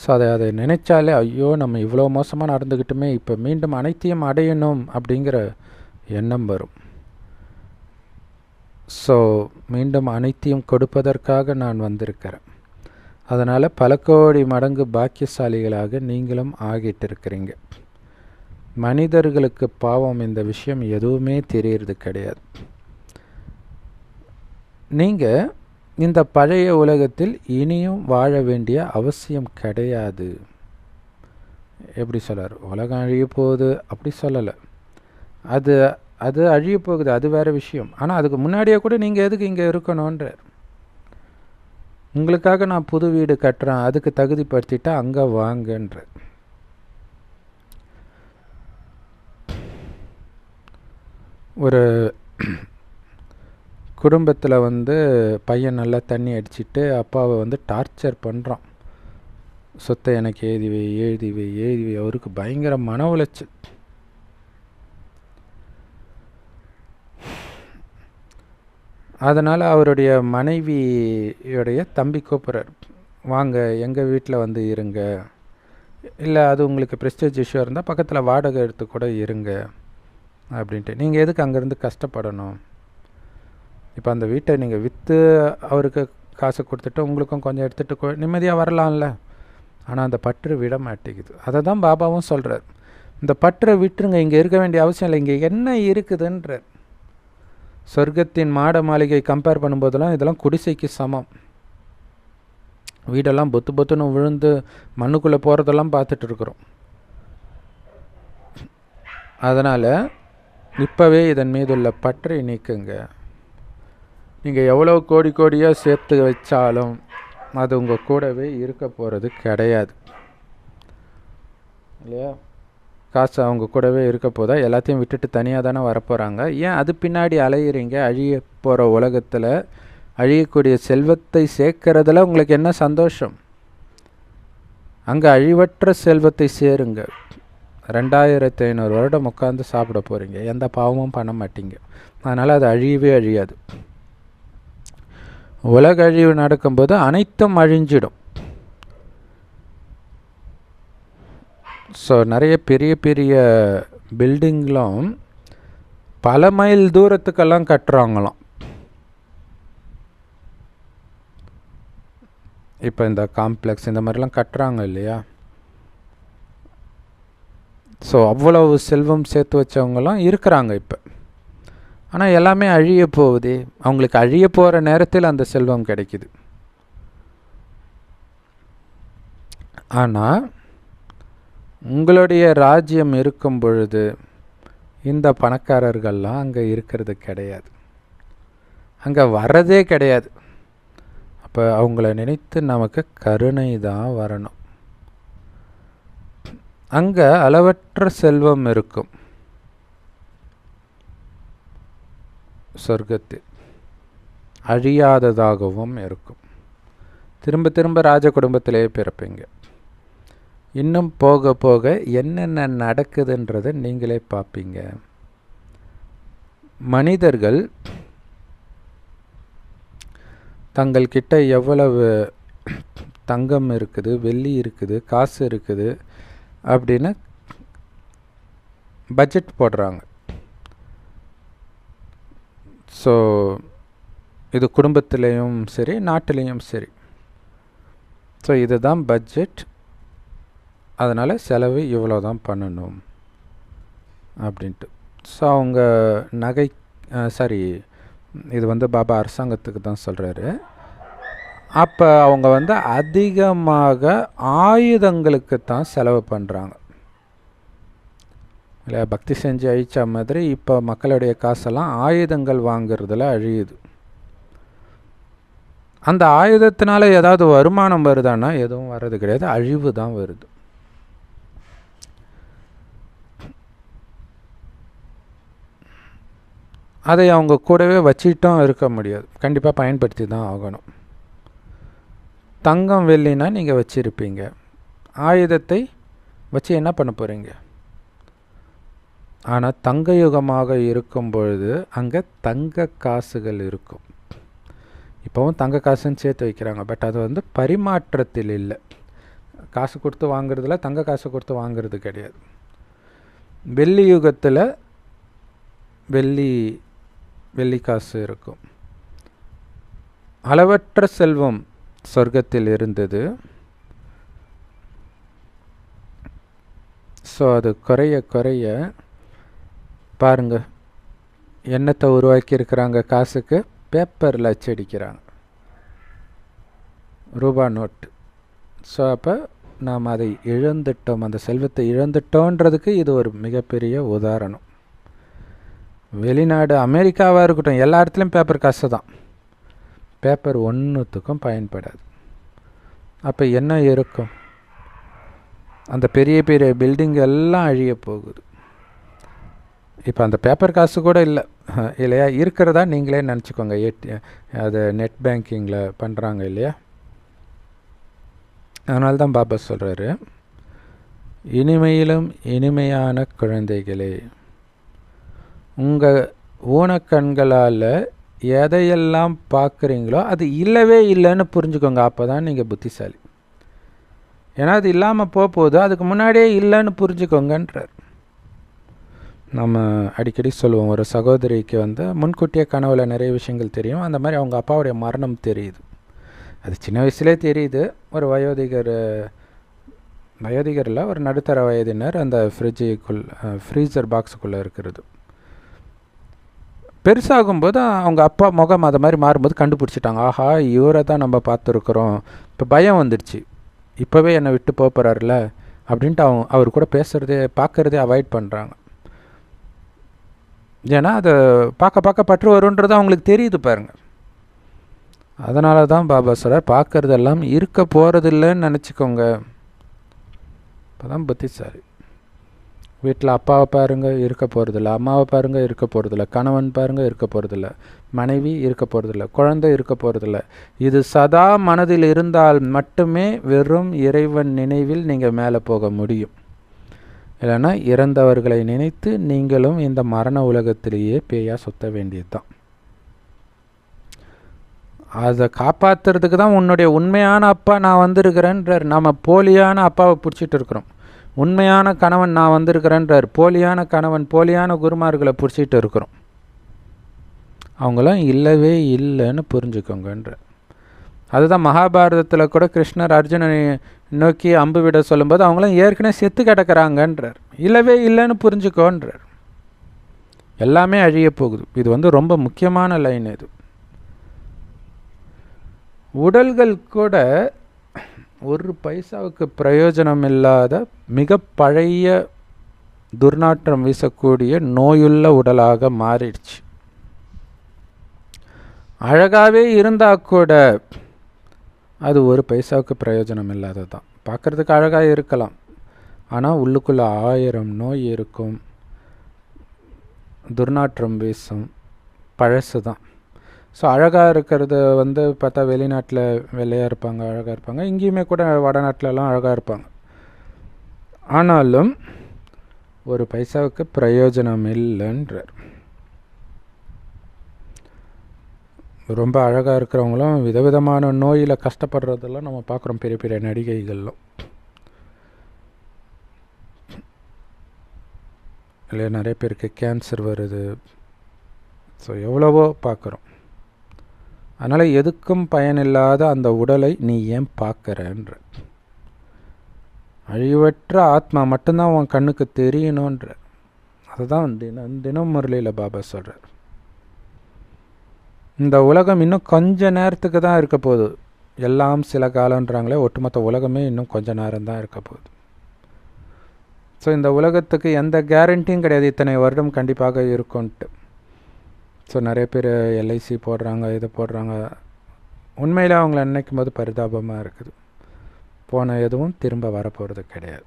ஸோ அதை நினைச்சாலே ஐயோ நம்ம இவ்வளோ மோசமாக நடந்துக்கிட்டுமே, இப்போ மீண்டும் அனைத்தையும் அடையணும் அப்படிங்கிற எண்ணம் வரும். ஸோ மீண்டும் அனைத்தையும் கொடுப்பதற்காக நான் வந்திருக்கிறேன். அதனால் பல கோடி மடங்கு பாக்கியசாலிகளாக நீங்களும் ஆகிட்டு இருக்கிறீங்க. மனிதர்களுக்கு பாவம் இந்த விஷயம் எதுவுமே தெரியறது கிடையாது. நீங்கள் இந்த பழைய உலகத்தில் இனியும் வாழ வேண்டிய அவசியம் கிடையாது. எப்படி சொல்கிறார்? உலகம் அழிய போகுது அப்படி சொல்லலை, அது அழிய போகுது, அது வேறு விஷயம். ஆனால் அதுக்கு முன்னாடியே கூட நீங்கள் எதுக்கு இங்கே இருக்கணுன்றார். உங்களுக்காக நான் புது வீடு கட்டுறேன், அதுக்கு தகுதிப்படுத்திட்டா அங்கே வாங்கன்றார். ஒரு குடும்பத்தில் பையன் நல்லா தண்ணி அடிச்சுட்டு அப்பாவை டார்ச்சர் பண்ணுறான். சொத்தை எனக்கு எழுதிவை. அவருக்கு பயங்கர மன உளைச்சல். அதனால் அவருடைய மனைவியுடைய தம்பி கூப்பிட்றார், வாங்க எங்கள் வீட்டில் இருங்க, இல்லை அது உங்களுக்கு ப்ரெஸ்டேஜ் இஷ்யூ இருந்தால் பக்கத்தில் வாடகை எடுத்து கூட இருங்க அப்படின்ட்டு. நீங்கள் எதுக்கு அங்கேருந்து கஷ்டப்படணும்? இப்போ அந்த வீட்டை நீங்கள் விற்று அவருக்கு காசு கொடுத்துட்டு உங்களுக்கும் கொஞ்சம் எடுத்துகிட்டு நிம்மதியாக வரலாம்ல. ஆனால் அந்த பற்று விட மாட்டேங்குது. அதை தான் பாபாவும் சொல்கிறார், இந்த பற்றை விட்டுருங்க, இங்கே இருக்க வேண்டிய அவசியம் இல்லை, இங்கே என்ன இருக்குதுன்றார். சொர்க்கத்தின் மாட மாளிகை கம்பேர் பண்ணும்போதெல்லாம் இதெல்லாம் குடிசைக்கு சமம். வீடெல்லாம் பொத்துன்னு விழுந்து மண்ணுக்குள்ளே போகிறதெல்லாம் பார்த்துட்டு இருக்கிறோம். அதனால் இப்போவே இதன் மீதுள்ள பற்றை நீக்குங்க. நீங்கள் எவ்வளோ கோடியாக சேர்த்து வச்சாலும் அது உங்கள் கூடவே இருக்க போகிறது கிடையாது இல்லையா? காசு அவங்க கூடவே இருக்க போதா? எல்லாத்தையும் விட்டுட்டு தனியாக தானே வரப்போகிறாங்க. ஏன் அது பின்னாடி அலையிறீங்க? அழிய போகிற உலகத்தில் அழியக்கூடிய செல்வத்தை சேர்க்கறதுல உங்களுக்கு என்ன சந்தோஷம்? அங்கே அழிவற்ற செல்வத்தை சேருங்க. 2500 வருடம் உட்காந்து சாப்பிட போகிறீங்க, எந்த பாவமும் பண்ண மாட்டீங்க. அதனால் அது அழியவே அழியாது. உலக அழிவு நடக்கும்போது அனைத்தும் அழிஞ்சிடும். ஸோ நிறைய பெரிய பில்டிங்லாம் பல மைல் தூரத்துக்கெல்லாம் கட்டுறாங்களாம். இப்போ இந்த காம்ப்ளெக்ஸ் இந்த மாதிரிலாம் கட்டுறாங்க இல்லையா? ஸோ அவ்வளவு செல்வம் சேர்த்து வச்சவங்களாம் இருக்கிறாங்க இப்போ. ஆனால் எல்லாமே அழிய போகுது. அவங்களுக்கு அழிய போகிற நேரத்தில் அந்த செல்வம் கிடைக்குது. ஆனால் உங்களுடைய ராஜ்யம் இருக்கும் பொழுது இந்த பணக்காரர்கள்லாம் அங்கே இருக்கிறது கிடையாது, அங்கே வர்றதே கிடையாது. அப்போ அவங்கள நினைத்து நமக்கு கருணை தான் வரணும். அங்கே அளவற்ற செல்வம் இருக்கும் சொர்க்கத்தில், அழியாததாகவும் இருக்கும். திரும்ப திரும்ப ராஜ குடும்பத்திலே பிறப்பீங்க. இன்னும் போக போக என்னென்ன நடக்குதுன்றதை நீங்களே பார்ப்பீங்க. மனிதர்கள் தங்கள்கிட்ட எவ்வளவு தங்கம் இருக்குது, வெள்ளி இருக்குது, காசு இருக்குது அப்படின்னு பட்ஜெட் போடுறாங்க. ஸோ இது குடும்பத்திலையும் சரி, நாட்டிலையும் சரி. ஸோ இதுதான் பட்ஜெட், அதனால் செலவு இவ்வளோ தான் பண்ணணும் அப்படின்ட்டு. ஸோ அவங்க நகை இது வந்து பாபா அரசாங்கத்துக்கு தான் சொல்கிறாரு. அப்போ அவங்க அதிகமாக ஆயுதங்களுக்கு தான் செலவு பண்ணுறாங்க இல்லையா? பக்தி செஞ்சு அழிச்ச மாதிரி இப்போ மக்களுடைய காசெல்லாம் ஆயுதங்கள் வாங்கிறதுல அழியுது. அந்த ஆயுதத்தினால ஏதாவது வருமானம் வருதான்னா எதுவும் வர்றது கிடையாது, அழிவு தான் வருது. அதை அவங்க கூடவே வச்சுட்டும் இருக்க முடியாது, கண்டிப்பாக பயன்படுத்தி தான் ஆகணும். தங்கம் வெள்ளினா நீங்கள் வச்சுருப்பீங்க, ஆயுதத்தை வச்சு என்ன பண்ண போகிறீங்க? ஆனால் தங்க யுகமாக இருக்கும் பொழுது அங்கே தங்க காசுகள் இருக்கும். இப்போவும் தங்க காசுன்னு சேர்த்து வைக்கிறாங்க, பட் அது பரிமாற்றத்தில் இல்லை. காசு கொடுத்து வாங்குறதுல தங்க காசு கொடுத்து வாங்குறது கிடையாது. வெள்ளி யுகத்தில் வெள்ளி காசு இருக்கும். அளவற்ற செல்வம் சொர்க்கத்தில் இருந்தது. ஸோ அது குறைய குறைய பாருங்க, எண்ணத்தை உருவாக்கி இருக்கிறாங்க. காசுக்கு பேப்பரில் அச்சடிக்கிறாங்க, ரூபா நோட்டு. ஸோ அப்போ நாம் அதை இழந்துட்டோம், அந்த செல்வத்தை இழந்துட்டோன்றதுக்கு இது ஒரு மிகப்பெரிய உதாரணம். வெளிநாடு அமெரிக்காவாக இருக்கட்டும், எல்லா இடத்துலையும் பேப்பர் காசு தான், பேப்பர் ஒன்றுத்துக்கும் பயன்படாது. அப்போ என்ன இருக்கும்? அந்த பெரிய பெரிய பில்டிங் எல்லாம் அழிய போகுது. இப்போ அந்த பேப்பர் காசு கூட இல்லை இல்லையா? இருக்கிறதா நீங்களே நினச்சிக்கோங்க. அது நெட் பேங்கிங்கில் பண்ணுறாங்க இல்லையா? அதனால தான் பாபா சொல்கிறாரு, இனிமையிலும் இனிமையான குழந்தைகளே, உங்கள் ஊனக்கண்களால் எதையெல்லாம் பார்க்குறீங்களோ அது இல்லவே இல்லைன்னு புரிஞ்சுக்கோங்க. அப்போ தான் நீங்கள் புத்திசாலி. ஏன்னா அது இல்லாமல் போகுது, அதுக்கு முன்னாடியே இல்லைன்னு புரிஞ்சுக்கோங்கன்றார். நம்ம அடிக்கடி சொல்லுவோம், ஒரு சகோதரிக்கு முன்கூட்டியே கனவுல நிறைய விஷயங்கள் தெரியும். அந்த மாதிரி அவங்க அப்பாவுடைய மரணம் தெரியுது. அது சின்ன வயசுலேயே தெரியுது. ஒரு வயோதிகரில் ஒரு நடுத்தர வயதினர் அந்த ஃப்ரீசர் பாக்ஸுக்குள்ளே இருக்கிறது. பெருசாகும்போது அவங்க அப்பா முகம் அது மாதிரி மாறும்போது கண்டுபிடிச்சிட்டாங்க, ஆஹா இவரை தான் நம்ம பார்த்துருக்குறோம். இப்போ பயம் வந்துடுச்சு, இப்போவே என்னை விட்டு போகிறாருல அப்படின்ட்டு அவர் கூட பார்க்குறதே அவாய்ட் பண்ணுறாங்க. ஏன்னா அதை பார்க்க பற்று வருன்றது அவங்களுக்கு தெரியுது பாருங்கள். அதனால தான் பாபா சொல்கிறார், பார்க்குறதெல்லாம் இருக்க போகிறதில்லன்னு நினச்சிக்கோங்க. இப்போ தான் புத்திசாலி. வீட்டில் அப்பாவை பாருங்கள், இருக்க போகிறதில்ல. அம்மாவை பாருங்கள், இருக்க போகிறதில்ல. கணவன் பாருங்கள், இருக்க போகிறதில்ல. மனைவி இருக்க போகிறதில்ல. குழந்தை இருக்க போகிறதில்ல. இது சதா மனதில் இருந்தால் மட்டுமே வெறும் இறைவன் நினைவில் நீங்கள் மேலே போக முடியும். இல்லைன்னா இறந்தவர்களை நினைத்து நீங்களும் இந்த மரண உலகத்திலேயே பேயா சுத்த வேண்டியது தான். அதை காப்பாற்றுறதுக்கு தான் உன்னுடைய உண்மையான அப்பா நான் வந்திருக்கிறேன்றார். நம்ம போலியான அப்பாவை பிடிச்சிட்டு இருக்கிறோம். உண்மையான கணவன் நான் வந்திருக்கிறேன்றார். போலியான கணவன், போலியான குருமார்களை பிடிச்சிட்டு இருக்கிறோம். அவங்களாம் இல்லவே இல்லைன்னு புரிஞ்சுக்கோங்கன்ற. அதுதான் மகாபாரதத்தில் கூட கிருஷ்ணர் அர்ஜுனனை நோக்கி அம்பு விட சொல்லும்போது அவங்களாம் ஏற்கனவே செத்து கிடக்கிறாங்கன்றார். இல்லவே இல்லைன்னு புரிஞ்சுக்கோன்றார். எல்லாமே அழிய போகுது. இது ரொம்ப முக்கியமான லைன். இது உடல்கள் கூட ஒரு பைசாவுக்கு பிரயோஜனம் இல்லாத மிக பழைய துர்நாற்றம் வீசக்கூடிய நோயுள்ள உடலாக மாறிடுச்சு. அழகாகவே இருந்தால் கூட அது ஒரு பைசாவுக்கு பிரயோஜனம் இல்லாதது தான். பார்க்குறதுக்கு அழகாக இருக்கலாம், ஆனால் உள்ளுக்குள்ளே 1000 நோய் இருக்கும், துர்நாற்றம் வீசும், பழசு தான். ஸோ அழகாக இருக்கிறது பார்த்தா வெளிநாட்டில் வெள்ளையாக இருப்பாங்க, அழகாக இருப்பாங்க. இங்கேயுமே கூட வடநாட்டிலலாம் அழகாக இருப்பாங்க. ஆனாலும் ஒரு பைசாவுக்கு பிரயோஜனம் இல்லைன்றார். ரொம்ப அழகாக இருக்கிறவங்களும் விதவிதமான நோயில் கஷ்டப்படுறதெல்லாம் நம்ம பார்க்குறோம், பெரிய பெரிய நடிகைகள்லாம் இல்லை. நிறைய பேருக்கு கேன்சர் வருது. ஸோ எவ்வளவோ பார்க்குறோம். அதனால் எதுக்கும் பயனில்லாத அந்த உடலை நீ ஏன் பார்க்குறன்ற? அழிவற்ற ஆத்மா மட்டும்தான் உன் கண்ணுக்கு தெரியணுன்ற. அதுதான் தினம் முரளியில் பாபா சொல்கிறார். இந்த உலகம் இன்னும் கொஞ்ச நேரத்துக்கு தான் இருக்க போகுது. எல்லாம் சில காலன்றாங்களே, ஒட்டுமொத்த உலகமே இன்னும் கொஞ்ச நேரம் தான் இருக்க போகுது. ஸோ இந்த உலகத்துக்கு எந்த கேரண்டியும் கிடையாது இத்தனை வருடம் கண்டிப்பாக இருக்கும்ன்ட்டு. ஸோ நிறைய பேர் எல்ஐசி போடுறாங்க, இது போடுறாங்க. உண்மையில் அவங்கள நினைக்கும் போது பரிதாபமாக இருக்குது. போன எதுவும் திரும்ப வரப்போகிறது கிடையாது.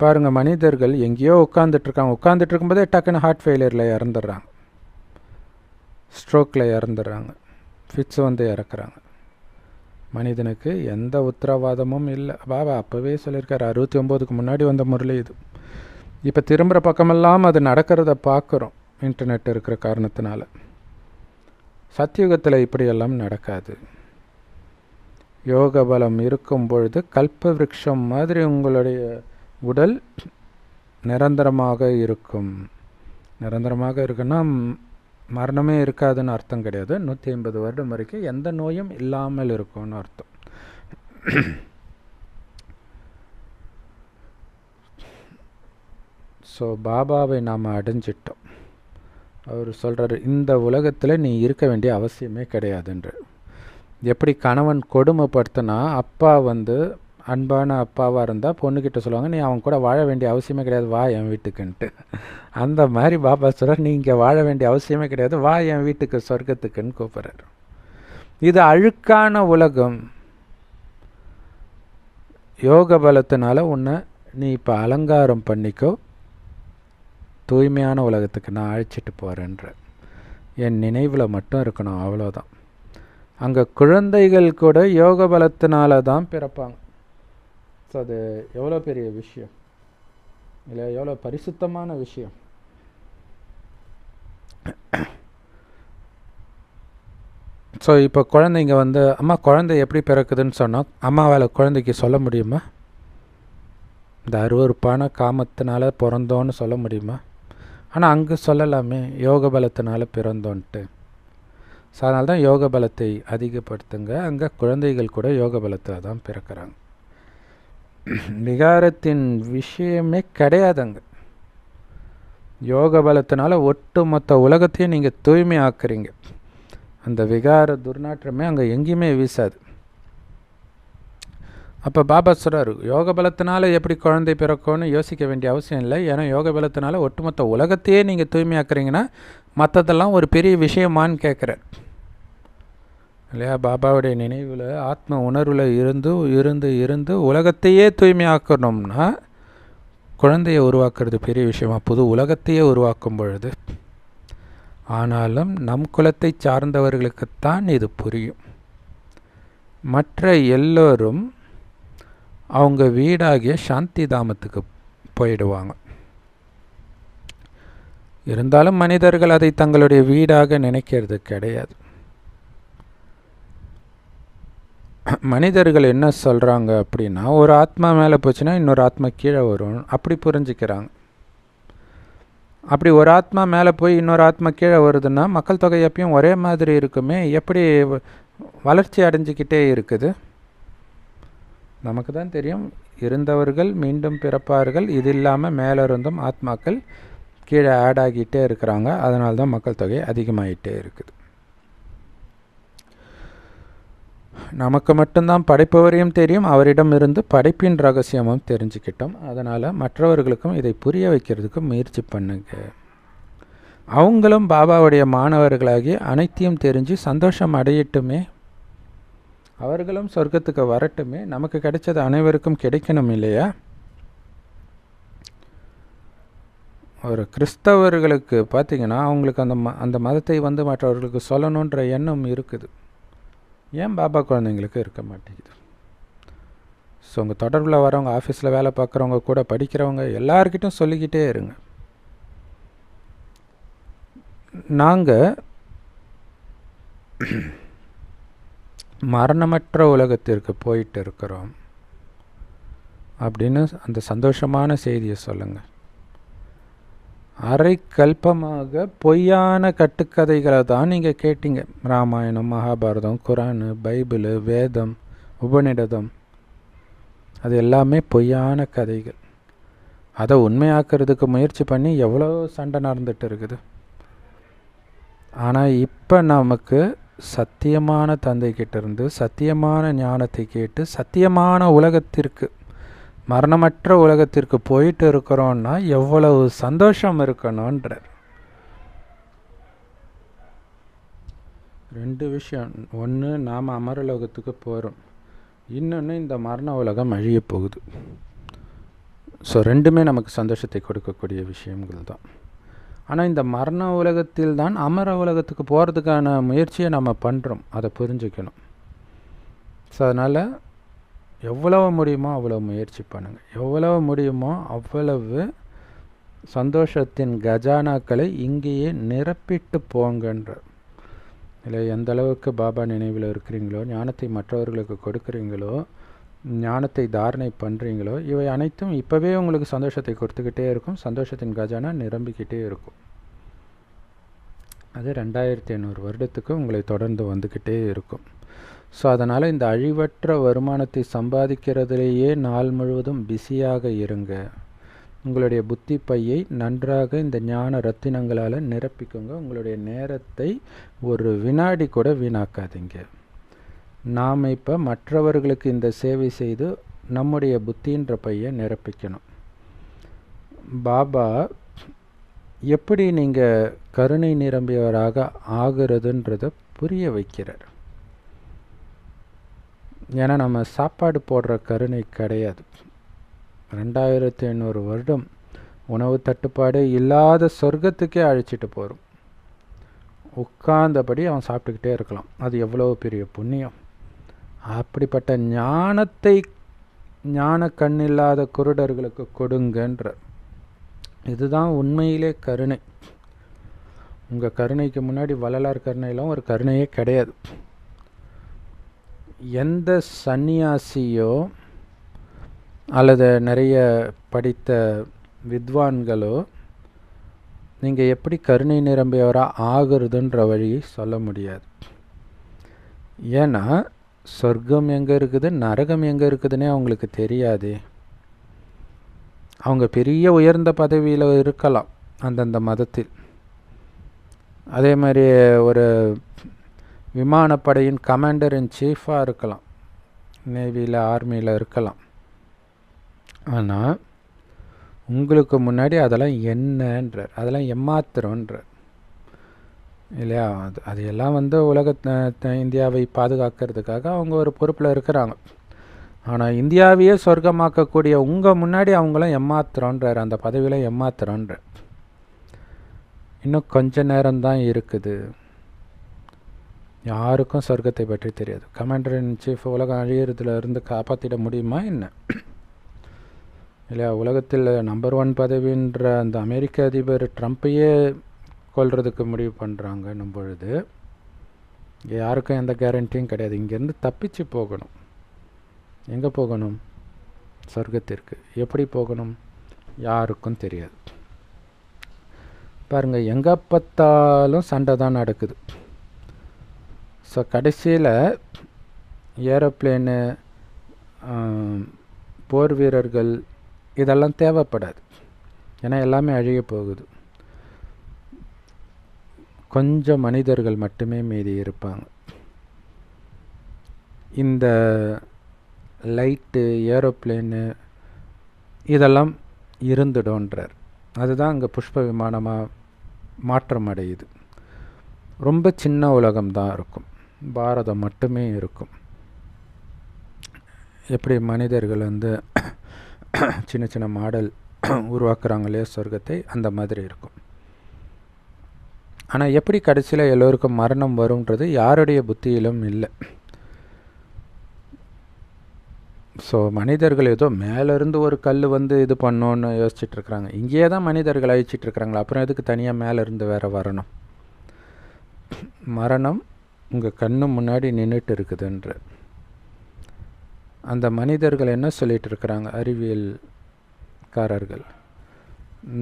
பாருங்கள், மனிதர்கள் எங்கேயோ உட்காந்துட்ருக்காங்க, உட்காந்துட்டு இருக்கும்போதே டக்குன்னு ஹார்ட் ஃபெயிலியரில் இறந்துடுறாங்க, ஸ்ட்ரோக்கில் இறந்துடுறாங்க, ஃபிட்ஸ் இறக்குறாங்க. மனிதனுக்கு எந்த உத்தரவாதமும் இல்லை. பாபா அப்போவே சொல்லியிருக்காரு, 69க்கு முன்னாடி வந்த முரளி இது. இப்போ திரும்புகிற பக்கமெல்லாம் அது நடக்கிறத பார்க்குறோம், இன்டர்நெட் இருக்கிற காரணத்தினால. சத்தியுகத்தில் இப்படியெல்லாம் நடக்காது. யோக பலம் இருக்கும் பொழுது கல்ப விருட்சம் மாதிரி உங்களுடைய உடல் நிரந்தரமாக இருக்கும். நிரந்தரமாக இருக்குன்னா மரணமே இருக்காதுன்னு அர்த்தம் கிடையாது. 150 வருடம் வரைக்கும் எந்த நோயும் இல்லாமல் இருக்கும்னு அர்த்தம். ஸோ பாபாவை நாம் அடைஞ்சிட்டோம். அவர் சொல்கிறார், இந்த உலகத்தில் நீ இருக்க வேண்டிய அவசியமே கிடையாதுன்ற. எப்படி கணவன் கொடுமைப்படுத்தினா அப்பா அன்பான அப்பாவாக இருந்தால் பொண்ணுக்கிட்ட சொல்லுவாங்க, நீ அவன் கூட வாழ வேண்டிய அவசியமே கிடையாது, வா என் வீட்டுக்குன்ட்டு. அந்த மாதிரி பாபா சொல்கிறார், நீ இங்கே வாழ வேண்டிய அவசியமே கிடையாது, வா என் வீட்டுக்கு, சொர்க்கத்துக்குன்னு கூப்பிட்றார். இது அழுக்கான உலகம். யோக பலத்தினால உன்னை நீ இப்போ அலங்காரம் பண்ணிக்கோ, தூய்மையான உலகத்துக்கு நான் அழைச்சிட்டு போகிறேன்ற என் நினைவில் மட்டும் இருக்கணும், அவ்வளோதான். அங்கே குழந்தைகள் கூட யோக பலத்தினால தான் பிறப்பாங்க. ஸோ அது எவ்வளோ பெரிய விஷயம் இல்லை, எவ்வளோ பரிசுத்தமான விஷயம். ஸோ இப்போ குழந்தைங்க அம்மா குழந்தை எப்படி பிறக்குதுன்னு சொன்னால் அம்மாவால் குழந்தைக்கு சொல்ல முடியுமா? இந்த அருவருப்பான காமத்தினால பிறந்தோன்னு சொல்ல முடியுமா? ஆனால் அங்கே சொல்லலாமே, யோக பலத்தினால பிறந்தோன்ட்டு. ஸோ அதனால தான் யோக பலத்தை அதிகப்படுத்துங்க. அங்கே குழந்தைகள் கூட யோக பலத்தில் தான் பிறக்கிறாங்க. விகாரத்தின் விஷயமே கிடையாது. அங்கே யோக பலத்தினால ஒட்டுமொத்த உலகத்தையும் நீங்கள் தூய்மை ஆக்குறீங்க. அந்த விகார துர்நாற்றமே அங்கே எங்கேயுமே வீசாது. அப்போ பாபா சொல்கிறார், யோக பலத்தினால எப்படி குழந்தை பிறக்கும்னு யோசிக்க வேண்டிய அவசியம் இல்லை. ஏன்னா யோக பலத்தினால ஒட்டுமொத்த உலகத்தையே நீங்கள் தூய்மையாக்குறீங்கன்னா மற்றதெல்லாம் ஒரு பெரிய விஷயமானு கேட்குறார் இல்லையா? பாபாவுடைய நினைவில் ஆத்ம உணர்வில் இருந்து இருந்து இருந்து உலகத்தையே தூய்மையாக்கணும்னா குழந்தையை உருவாக்குறது பெரிய விஷயமா? புது உலகத்தையே உருவாக்கும் பொழுது. ஆனாலும் நம் குலத்தை சார்ந்தவர்களுக்குத்தான் இது புரியும். மற்ற எல்லோரும் அவங்க வீடாகிய சாந்தி தாமத்துக்கு போயிடுவாங்க. இருந்தாலும் மனிதர்கள் அதை தங்களுடைய வீடாக நினைக்கிறது கிடையாது. மனிதர்கள் என்ன சொல்கிறாங்க அப்படின்னா, ஒரு ஆத்மா மேலே போச்சுன்னா இன்னொரு ஆத்மா கீழே வரும், அப்படி புரிஞ்சுக்கிறாங்க. அப்படி ஒரு ஆத்மா மேலே போய் இன்னொரு ஆத்மா கீழே வருதுன்னா மக்கள் தொகை எப்பயும் ஒரே மாதிரி இருக்குமே, எப்படி வளர்ச்சி அடைஞ்சிக்கிட்டே இருக்குது? நமக்கு தான் தெரியும், இருந்தவர்கள் மீண்டும் பிறப்பார்கள். இது இல்லாமல் மேலே இருந்தும் ஆத்மாக்கள் கீழே ஆட் ஆகிட்டே இருக்கிறாங்க. அதனால தான் மக்கள் தொகை அதிகமாகிட்டே இருக்குது. நமக்கு மட்டும்தான் படைப்பவரையும் தெரியும், அவரிடமிருந்து படைப்பின் ரகசியமும் தெரிஞ்சுக்கிட்டோம். அதனால் மற்றவர்களுக்கும் இதை புரிய வைக்கிறதுக்கு முயற்சி பண்ணுங்க. அவங்களும் பாபாவுடைய மாணவர்களாகி அனைத்தையும் தெரிஞ்சு சந்தோஷம் அடையட்டுமே, அவர்களும் சொர்க்கத்துக்கு வரட்டுமே. நமக்கு கிடைச்சது அனைவருக்கும் கிடைக்கணும் இல்லையா? ஒரு கிறிஸ்தவர்களுக்கு பார்த்திங்கன்னா அவங்களுக்கு அந்த மதத்தை மற்றவர்களுக்கு சொல்லணுன்ற எண்ணம் இருக்குது. ஏன் பாபா குழந்தைங்களுக்கு இருக்க மாட்டேங்குது? ஸோ உங்கள் தொடர்பில் வரவங்க, ஆஃபீஸில் வேலை பார்க்குறவங்க, கூட படிக்கிறவங்க எல்லார்கிட்டும் சொல்லிக்கிட்டே இருங்க. நாங்கள் மரணமற்ற உலகத்திற்கு போயிட்டு இருக்கிறோம் அப்படின்னு அந்த சந்தோஷமான செய்தியை சொல்லுங்கள். அரை கல்பமாக பொய்யான கட்டுக்கதைகளை தான் நீங்கள் கேட்டீங்க. ராமாயணம், மகாபாரதம், குரான், பைபிள், வேதம், உபநிடதம், அது எல்லாமே பொய்யான கதைகள். அதை உண்மையாக்குறதுக்கு முயற்சி பண்ணி எவ்வளோ சண்டை நடந்துட்டு இருக்குது. ஆனால் இப்போ நமக்கு சத்தியமான தந்தைக்கிட்டேருந்து சத்தியமான ஞானத்தை கேட்டு சத்தியமான உலகத்திற்கு, மரணமற்ற உலகத்திற்கு போயிட்டு இருக்கிறோன்னா எவ்வளவு சந்தோஷம் இருக்கணுன்றார். 2 விஷயம். ஒன்று, நாம் அமரலோகத்துக்கு போகிறோம். இன்னொன்று, இந்த மரண உலகம் அழிய போகுது. ஸோ 2மே நமக்கு சந்தோஷத்தை கொடுக்கக்கூடிய விஷயங்கள் தான். ஆனால் இந்த மரண உலகத்தில் தான் அமர உலகத்துக்கு போகிறதுக்கான முயற்சியை நம்ம பண்ணுறோம். அதை புரிஞ்சுக்கணும். ஸோ அதனால் எவ்வளவு முடியுமோ அவ்வளோ முயற்சி பண்ணுங்கள். எவ்வளவு முடியுமோ அவ்வளவு சந்தோஷத்தின் கஜானாக்களை இங்கேயே நிரப்பிட்டு போங்கன்ற. இல்லை, எந்த அளவுக்கு பாபா நினைவில் இருக்கிறீங்களோ, ஞானத்தை மற்றவர்களுக்கு கொடுக்குறீங்களோ, ஞானத்தை தாரணை பண்ணுறீங்களோ, இவை அனைத்தும் இப்போவே உங்களுக்கு சந்தோஷத்தை கொடுத்துக்கிட்டே இருக்கும். சந்தோஷத்தின் கஜானா நிரம்பிக்கிட்டே இருக்கும். அது 2500 வருடத்துக்கு உங்களை தொடர்ந்து வந்துக்கிட்டே இருக்கும். ஸோ அதனால் இந்த அழிவற்ற வருமானத்தை சம்பாதிக்கிறதுலேயே நாள் முழுவதும் பிஸியாக இருங்க. உங்களுடைய புத்தி பையை நன்றாக இந்த ஞான ரத்தினங்களால் நிரப்பிக்கோங்க. உங்களுடைய நேரத்தை ஒரு வினாடி கூட வீணாக்காதீங்க. நாம் இப்போ மற்றவர்களுக்கு இந்த சேவை செய்து நம்முடைய புத்தின்ற பையை நிரப்பிக்கணும். பாபா எப்படி நீங்கள் கருணை நிரம்பியவராக ஆகிறதுன்றதை புரிய வைக்கிறார். ஏன்னா நம்ம சாப்பாடு போடுற கருணை கிடையாது. 2500 வருடம் உணவு தட்டுப்பாடு இல்லாத சொர்க்கத்துக்கே அழைச்சிட்டு போகிறோம். உட்கார்ந்தபடி அவன் சாப்பிட்டுக்கிட்டே இருக்கலாம். அது எவ்வளோ பெரிய புண்ணியம். அப்படிப்பட்ட ஞானத்தை ஞான கண்ணில்லாத குருடர்களுக்கு கொடுங்கன்ற. இதுதான் உண்மையிலே கருணை. உங்கள் கருணைக்கு முன்னாடி வள்ளலார் கருணையெல்லாம் ஒரு கருணையே கிடையாது. எந்த சந்நியாசியோ அல்லது நிறைய படித்த வித்வான்களோ நீங்கள் எப்படி கருணை நிரம்பியவராக ஆகுறதுன்ற வழியை சொல்ல முடியாது. ஏன்னா சொர்க்கம் எங்கே இருக்குது, நரகம் எங்கே இருக்குதுன்னே அவங்களுக்கு தெரியாது. அவங்க பெரிய உயர்ந்த பதவியில் இருக்கலாம் அந்தந்த மதத்தில். அதே மாதிரி ஒரு விமானப்படையின் கமாண்டர் இன் சீஃபாக இருக்கலாம், நேவியில், ஆர்மியில் இருக்கலாம். ஆனால் உங்களுக்கு முன்னாடி அதெல்லாம் என்னன்றார், அதெல்லாம் ஏமாத்துறோன்றார் இல்லையா? அது எல்லாம் இந்தியாவை பாதுகாக்கிறதுக்காக அவங்க ஒரு பொறுப்பில் இருக்கிறாங்க. ஆனால் இந்தியாவையே சொர்க்கமாக்கக்கூடிய உங்கள் முன்னாடி அவங்களும் ஏமாத்துறோன்றார், அந்த பதவியில் ஏமாத்துறோன்றார். இன்னும் கொஞ்ச நேரம்தான் இருக்குது. யாருக்கும் சொர்க்கத்தை பற்றி தெரியாது. கமாண்டர் இன் சீஃப் உலகம் அழியறதுல இருந்து காப்பாற்றிட முடியுமா என்ன? இல்லையா? உலகத்தில் நம்பர் 1 பதவின்ற அந்த அமெரிக்க அதிபர் ட்ரம்ப்பையே கொல்றதுக்கு முடிவு பண்ணுறாங்கன்னும் பொழுது யாருக்கும் எந்த கேரண்டியும் கிடையாது. இங்கேருந்து தப்பிச்சு போகணும். எங்கே போகணும்? சொர்க்கத்திற்கு. எப்படி போகணும்? யாருக்கும் தெரியாது. பாருங்கள், எங்கே பார்த்தாலும் சண்டை தான் நடக்குது. ஸோ கடைசியில் ஏரோப்ளேனு, போர் வீரர்கள் இதெல்லாம் தேவைப்படாது. ஏன்னா எல்லாமே அழிய போகுது. கொஞ்சம் மனிதர்கள் மட்டுமே மீதி இருப்பாங்க. இந்த லைட்டு, ஏரோப்ளேனு இதெல்லாம் இருந்துடும்ன்றார். அதுதான் அங்கே புஷ்ப விமானமாக மாற்றம் அடையுது. ரொம்ப சின்ன உலகம்தான் இருக்கும், பாரதம் மட்டுமே இருக்கும். எப்படி மனிதர்கள் வந்து சின்ன சின்ன மாடல் உருவாக்குறாங்களே சொர்க்கத்தை, அந்த மாதிரி இருக்கும். ஆனால் எப்படி கடைசியில் எல்லோருக்கும் மரணம் வரும்ன்றது யாருடைய புத்தியிலும் இல்லை. ஸோ மனிதர்கள் ஏதோ மேலேருந்து ஒரு கல் வந்து இது பண்ணோன்னு யோசிச்சுட்ருக்குறாங்க. இங்கேயே தான் மனிதர்கள் அழிச்சிட்ருக்குறாங்களா, அப்புறம் எதுக்கு தனியாக மேலேருந்து வேறு வரணும்? மரணம் உங்கள் கண்ணு முன்னாடி நின்றுட்டு இருக்குதுன்ற அந்த மனிதர்கள் என்ன சொல்லிகிட்டு இருக்கிறாங்க, அறிவியல்காரர்கள்,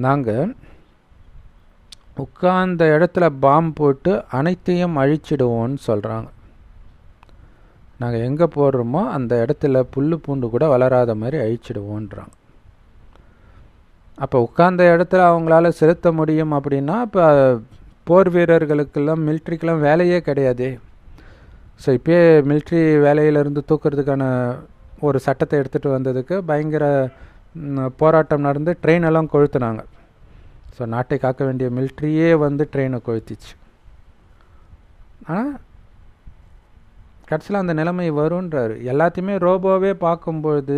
நாங்கள் உட்கார்ந்த இடத்துல பாம்பு போட்டு அனைத்தையும் அழிச்சிடுவோன்னு சொல்கிறாங்க. நாங்கள் எங்கே போடுறோமோ அந்த இடத்துல புல் பூண்டு கூட வளராத மாதிரி அழிச்சிடுவோன்றாங்க. அப்போ உட்கார்ந்த இடத்துல அவங்களால செலுத்த முடியும் அப்படின்னா, இப்போ போர் வீரர்களுக்கெல்லாம் மிலிட்ரிக்கெல்லாம் வேலையே கிடையாது. ஸோ இப்போயே மிலிட்ரி வேலையிலேருந்து தூக்கிறதுக்கான ஒரு சட்டத்தை எடுத்துகிட்டு வந்ததுக்கு பயங்கர போராட்டம் நடந்து ட்ரெயின் எல்லாம் கொளுத்துனாங்க. ஸோ நாட்டை காக்க வேண்டிய மிலிட்ரியே வந்து ட்ரெயினை கொளுத்திச்சு. ஆனால் கடைசியில் அந்த நிலைமை வருன்றார். எல்லாத்தையுமே ரோபோவே பார்க்கும்பொழுது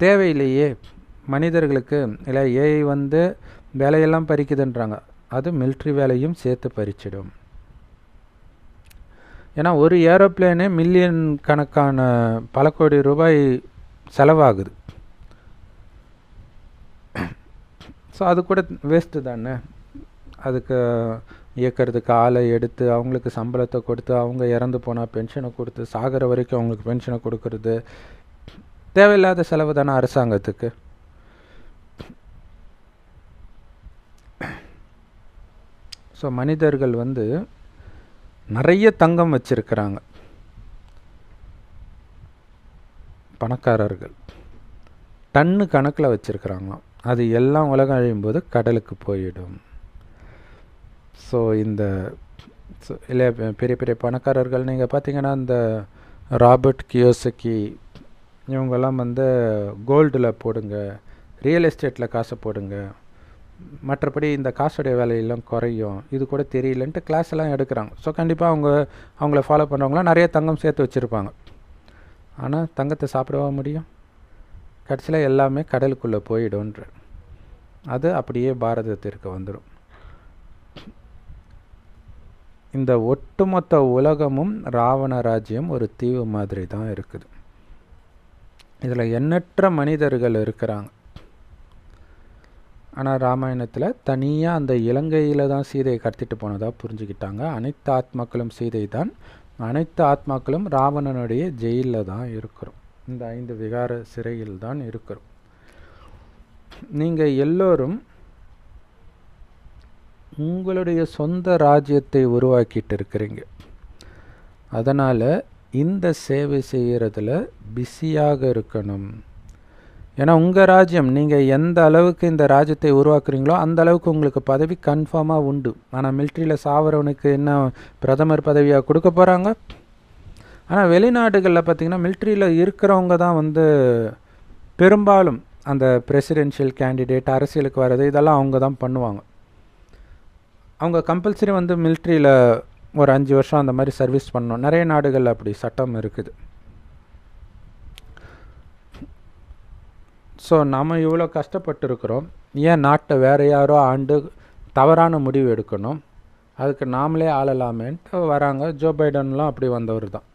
தேவையில்லையே மனிதர்களுக்கு, இல்லை ஏஐ வந்து வேலையெல்லாம் பறிக்குதுன்றாங்க, அது மிலிட்ரி வேலையும் சேர்த்து பறிச்சிடும். ஏன்னா ஒரு ஏரோப்ளேனே மில்லியன் கணக்கான பல கோடி ரூபாய் செலவாகுது. ஸோ அது கூட வேஸ்ட்டு தானே. அதுக்கு இயக்கிறதுக்கு ஆளை எடுத்து அவங்களுக்கு சம்பளத்தை கொடுத்து, அவங்க இறந்து போனால் பென்ஷனை கொடுத்து, சாகிற வரைக்கும் அவங்களுக்கு பென்ஷனை கொடுக்கறது தேவையில்லாத செலவு தானே அரசாங்கத்துக்கு. ஸோ மனிதர்கள் வந்து நிறைய தங்கம் வச்சிருக்கிறாங்க, பணக்காரர்கள் டன்னு கணக்கில் வச்சுருக்கிறாங்களாம். அது எல்லாம் உலகம் அழியும்போது கடலுக்கு போயிடும். ஸோ இந்த இல்லை பெரிய பெரிய பணக்காரர்கள் நீங்கள் பார்த்தீங்கன்னா, இந்த ராபர்ட் கியோசகி இவங்கெல்லாம் வந்து கோல்டில் போடுங்க, ரியல் எஸ்டேட்டில் காசை போடுங்க, மற்றபடி இந்த காசுடைய வேலையெல்லாம் குறையும், இது கூட தெரியலன்ட்டு கிளாஸ் எல்லாம் எடுக்கிறாங்க. ஸோ கண்டிப்பாக அவங்கள ஃபாலோ பண்ணுறவங்களாம் நிறைய தங்கம் சேர்த்து வச்சுருப்பாங்க. ஆனால் தங்கத்தை சாப்பிடவா முடியும்? கடைசியில் எல்லாமே கடலுக்குள்ளே போயிடும்ன்ற அது அப்படியே பாரதத்திற்கு வந்துடும். இந்த ஒட்டுமொத்த உலகமும் ராவண ராஜ்யம் ஒரு தீவு மாதிரி தான் இருக்குது. இதில் எண்ணற்ற மனிதர்கள் இருக்கிறாங்க. ஆனால் ராமாயணத்தில் தனியாக அந்த இலங்கையில் தான் சீதையை கடத்திட்டு போனதாக புரிஞ்சுக்கிட்டாங்க. அனைத்து ஆத்மாக்களும் சீதை தான், அனைத்து ஆத்மாக்களும் ராவணனுடைய ஜெயிலில் தான் இருக்கிறோம், இந்த 5 விகார சிறையில் தான் இருக்கிறோம். நீங்கள் எல்லோரும் உங்களுடைய சொந்த ராஜ்யத்தை உருவாக்கிட்டு இருக்கிறீங்க. அதனால் இந்த சேவை செய்கிறதுல பிஸியாக இருக்கணும். ஏன்னா உங்கள் ராஜ்யம், நீங்கள் எந்த அளவுக்கு இந்த ராஜ்யத்தை உருவாக்குறீங்களோ அந்த அளவுக்கு உங்களுக்கு பதவி கன்ஃபார்மாக உண்டு. ஆனால் மிலிட்ரியில் சாவரவனுக்கு என்ன பிரதமர் பதவியாக கொடுக்க போகிறாங்க? ஆனால் வெளிநாடுகளில் பார்த்திங்கன்னா மிலிட்ரியில் இருக்கிறவங்க தான் வந்து பெரும்பாலும் அந்த பிரசிடென்ஷியல் கேண்டிடேட், அரசியலுக்கு வர்றது இதெல்லாம் அவங்க தான் பண்ணுவாங்க. அவங்க கம்பல்சரி வந்து மிலிட்ரியில் ஒரு 5 வருஷம் அந்த மாதிரி சர்வீஸ் பண்ணணும். நிறைய நாடுகளில் அப்படி சட்டம் இருக்குது. ஸோ நம்ம இவ்வளோ கஷ்டப்பட்டுருக்குறோம், ஏன் நாட்டை வேறு யாரோ ஆண்டு தவறான முடிவு எடுக்கணும்? அதுக்கு நாமளே ஆளலாமேன்ட்டு வராங்க. ஜோ பைடன்லாம் அப்படி வந்தவர் தான்.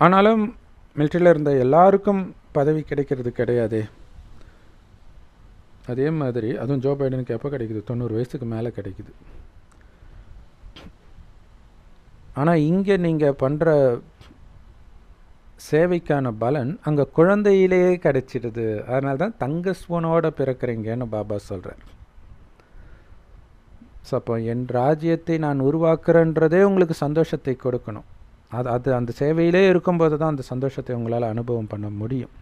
ஆனாலும் மிலிட்ரியில் இருந்த எல்லாருக்கும் பதவி கிடைக்கிறது கிடையாது. அதே மாதிரி அதுவும் ஜோ பைடனுக்கு எப்போ கிடைக்குது? 90 வயசுக்கு மேலே கிடைக்குது. ஆனால் இங்கே நீங்கள் பண்ணுற சேவைக்கான பலன் அங்கே குழந்தையிலேயே கிடைச்சிடுது. அதனால தான் தங்க ஸ்பூனோட பிறக்கிறீங்கன்னு பாபா சொல்கிறார். ஸோ அப்போ என் ராஜ்யத்தை நான் உருவாக்குறேன்றதே உங்களுக்கு சந்தோஷத்தை கொடுக்கணும். அது அந்த சேவையிலே இருக்கும்போது தான் அந்த சந்தோஷத்தை உங்களால் அனுபவம் பண்ண முடியும்.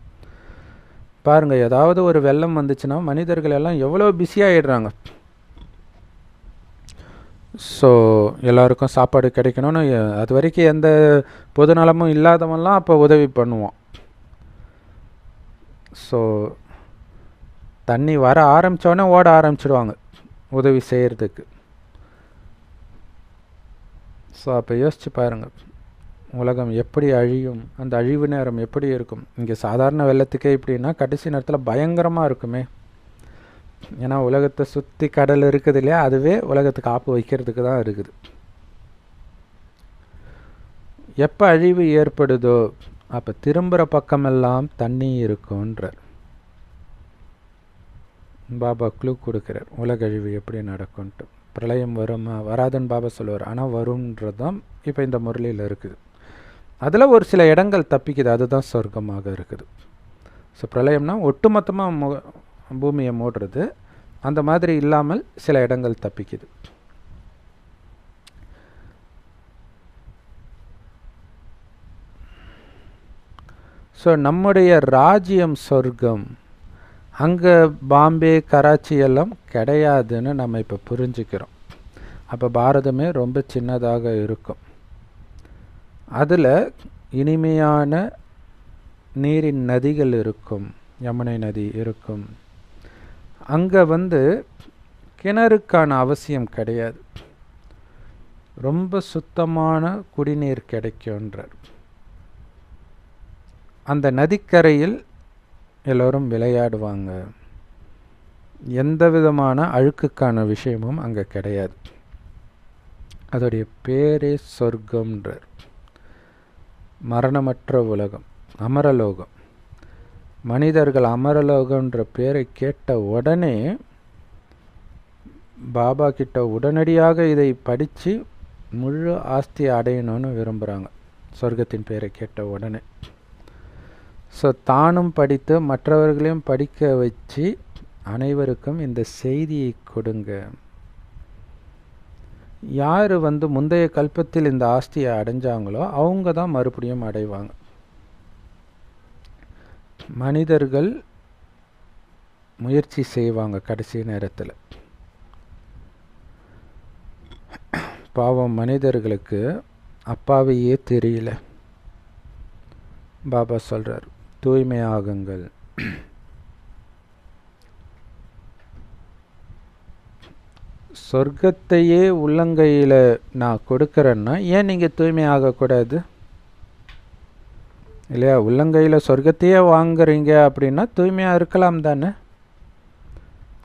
பாருங்கள், ஏதாவது ஒரு வெள்ளம் வந்துச்சுன்னா மனிதர்கள் எல்லாம் எவ்வளோ பிஸியாகிடுறாங்க. ஸோ எல்லாருக்கும் சாப்பாடு கிடைக்கணும்னு அது வரைக்கும் எந்த பொதுநலமும் இல்லாதவன்லாம் அப்போ உதவி பண்ணுவான். ஸோ தண்ணி வர ஆரம்பித்தோடனே ஓட ஆரம்பிச்சிடுவாங்க உதவி செய்கிறதுக்கு. ஸோ அப்போ யோசிச்சு பாருங்கள், உலகம் எப்படி அழியும், அந்த அழிவு நேரம் எப்படி இருக்கும். இங்கே சாதாரண வெள்ளத்துக்கே இப்படின்னா கடைசி நேரத்தில் பயங்கரமாக இருக்குமே. ஏன்னா உலகத்தை சுற்றி கடல் இருக்குது இல்லையா, அதுவே உலகத்துக்கு ஆப்பு வைக்கிறதுக்கு தான் இருக்குது. எப்போ அழிவு ஏற்படுதோ அப்போ திரும்புகிற பக்கமெல்லாம் தண்ணி இருக்குன்றார் பாபா. க்ளூ கொடுக்குறார் உலக அழிவு எப்படி நடக்கும்ன்ட்டு. பிரளயம் வருமா வராதுன்னு பாபா சொல்லுவார், ஆனால் வரும்ன்றது தான் இப்போ இந்த முரளியில் இருக்குது. அதில் ஒரு சில இடங்கள் தப்பிக்குது, அதுதான் சொர்க்கமாக இருக்குது. ஸோ பிரளயம்னா ஒட்டுமொத்தமாக பூமியை மூடுறது, அந்த மாதிரி இல்லாமல் சில இடங்கள் தப்பிக்குது. ஸோ நம்முடைய ராஜ்யம் சொர்க்கம், அங்கே பாம்பே கராச்சி எல்லாம் கிடையாதுன்னு நம்ம இப்போ புரிஞ்சுக்கிறோம். அப்போ பாரதமே ரொம்ப சின்னதாக இருக்கும். அதில் இனிமையான நீரின் நதிகள் இருக்கும், யமுனை நதி இருக்கும். அங்கே கிணறுக்கான அவசியம் கிடையாது, ரொம்ப சுத்தமான குடிநீர் கிடைக்கும்ன்றார். அந்த நதிக்கரையில் எல்லோரும் விளையாடுவாங்க, எந்த விதமான அழுக்குக்கான விஷயமும் அங்கே கிடையாது. அதோடைய பேரே சொர்க்கம்ன்றார். மரணமற்ற உலகம், அமரலோகம். மனிதர்கள் அமரலோகன்ற பேரை கேட்ட உடனே பாபா கிட்ட உடனடியாக இதை படித்து முழு ஆஸ்தி அடையணும்னு விரும்புகிறாங்க, சொர்க்கத்தின் பேரை கேட்ட உடனே. ஸோ தானும் படித்து மற்றவர்களையும் படிக்க வச்சு அனைவருக்கும் இந்த செய்தியை கொடுங்க. யார் முந்தைய கல்பத்தில் இந்த ஆஸ்தியை அடைஞ்சாங்களோ அவங்க தான் மறுபடியும் அடைவாங்க. மனிதர்கள் முயற்சி செய்வாங்க கடைசி நேரத்தில். பாவம் மனிதர்களுக்கு அப்பாவையே தெரியல. பாபா சொல்கிறார், தூய்மையாகுங்கள். சொர்க்கத்தையே உள்ளங்கையில் நான் கொடுக்குறேன்னா ஏன் நீங்கள் தூய்மையாகக்கூடாது இல்லையா? உள்ளங்கையில் சொர்க்கத்தையே வாங்குறீங்க அப்படின்னா தூய்மையாக இருக்கலாம் தானே.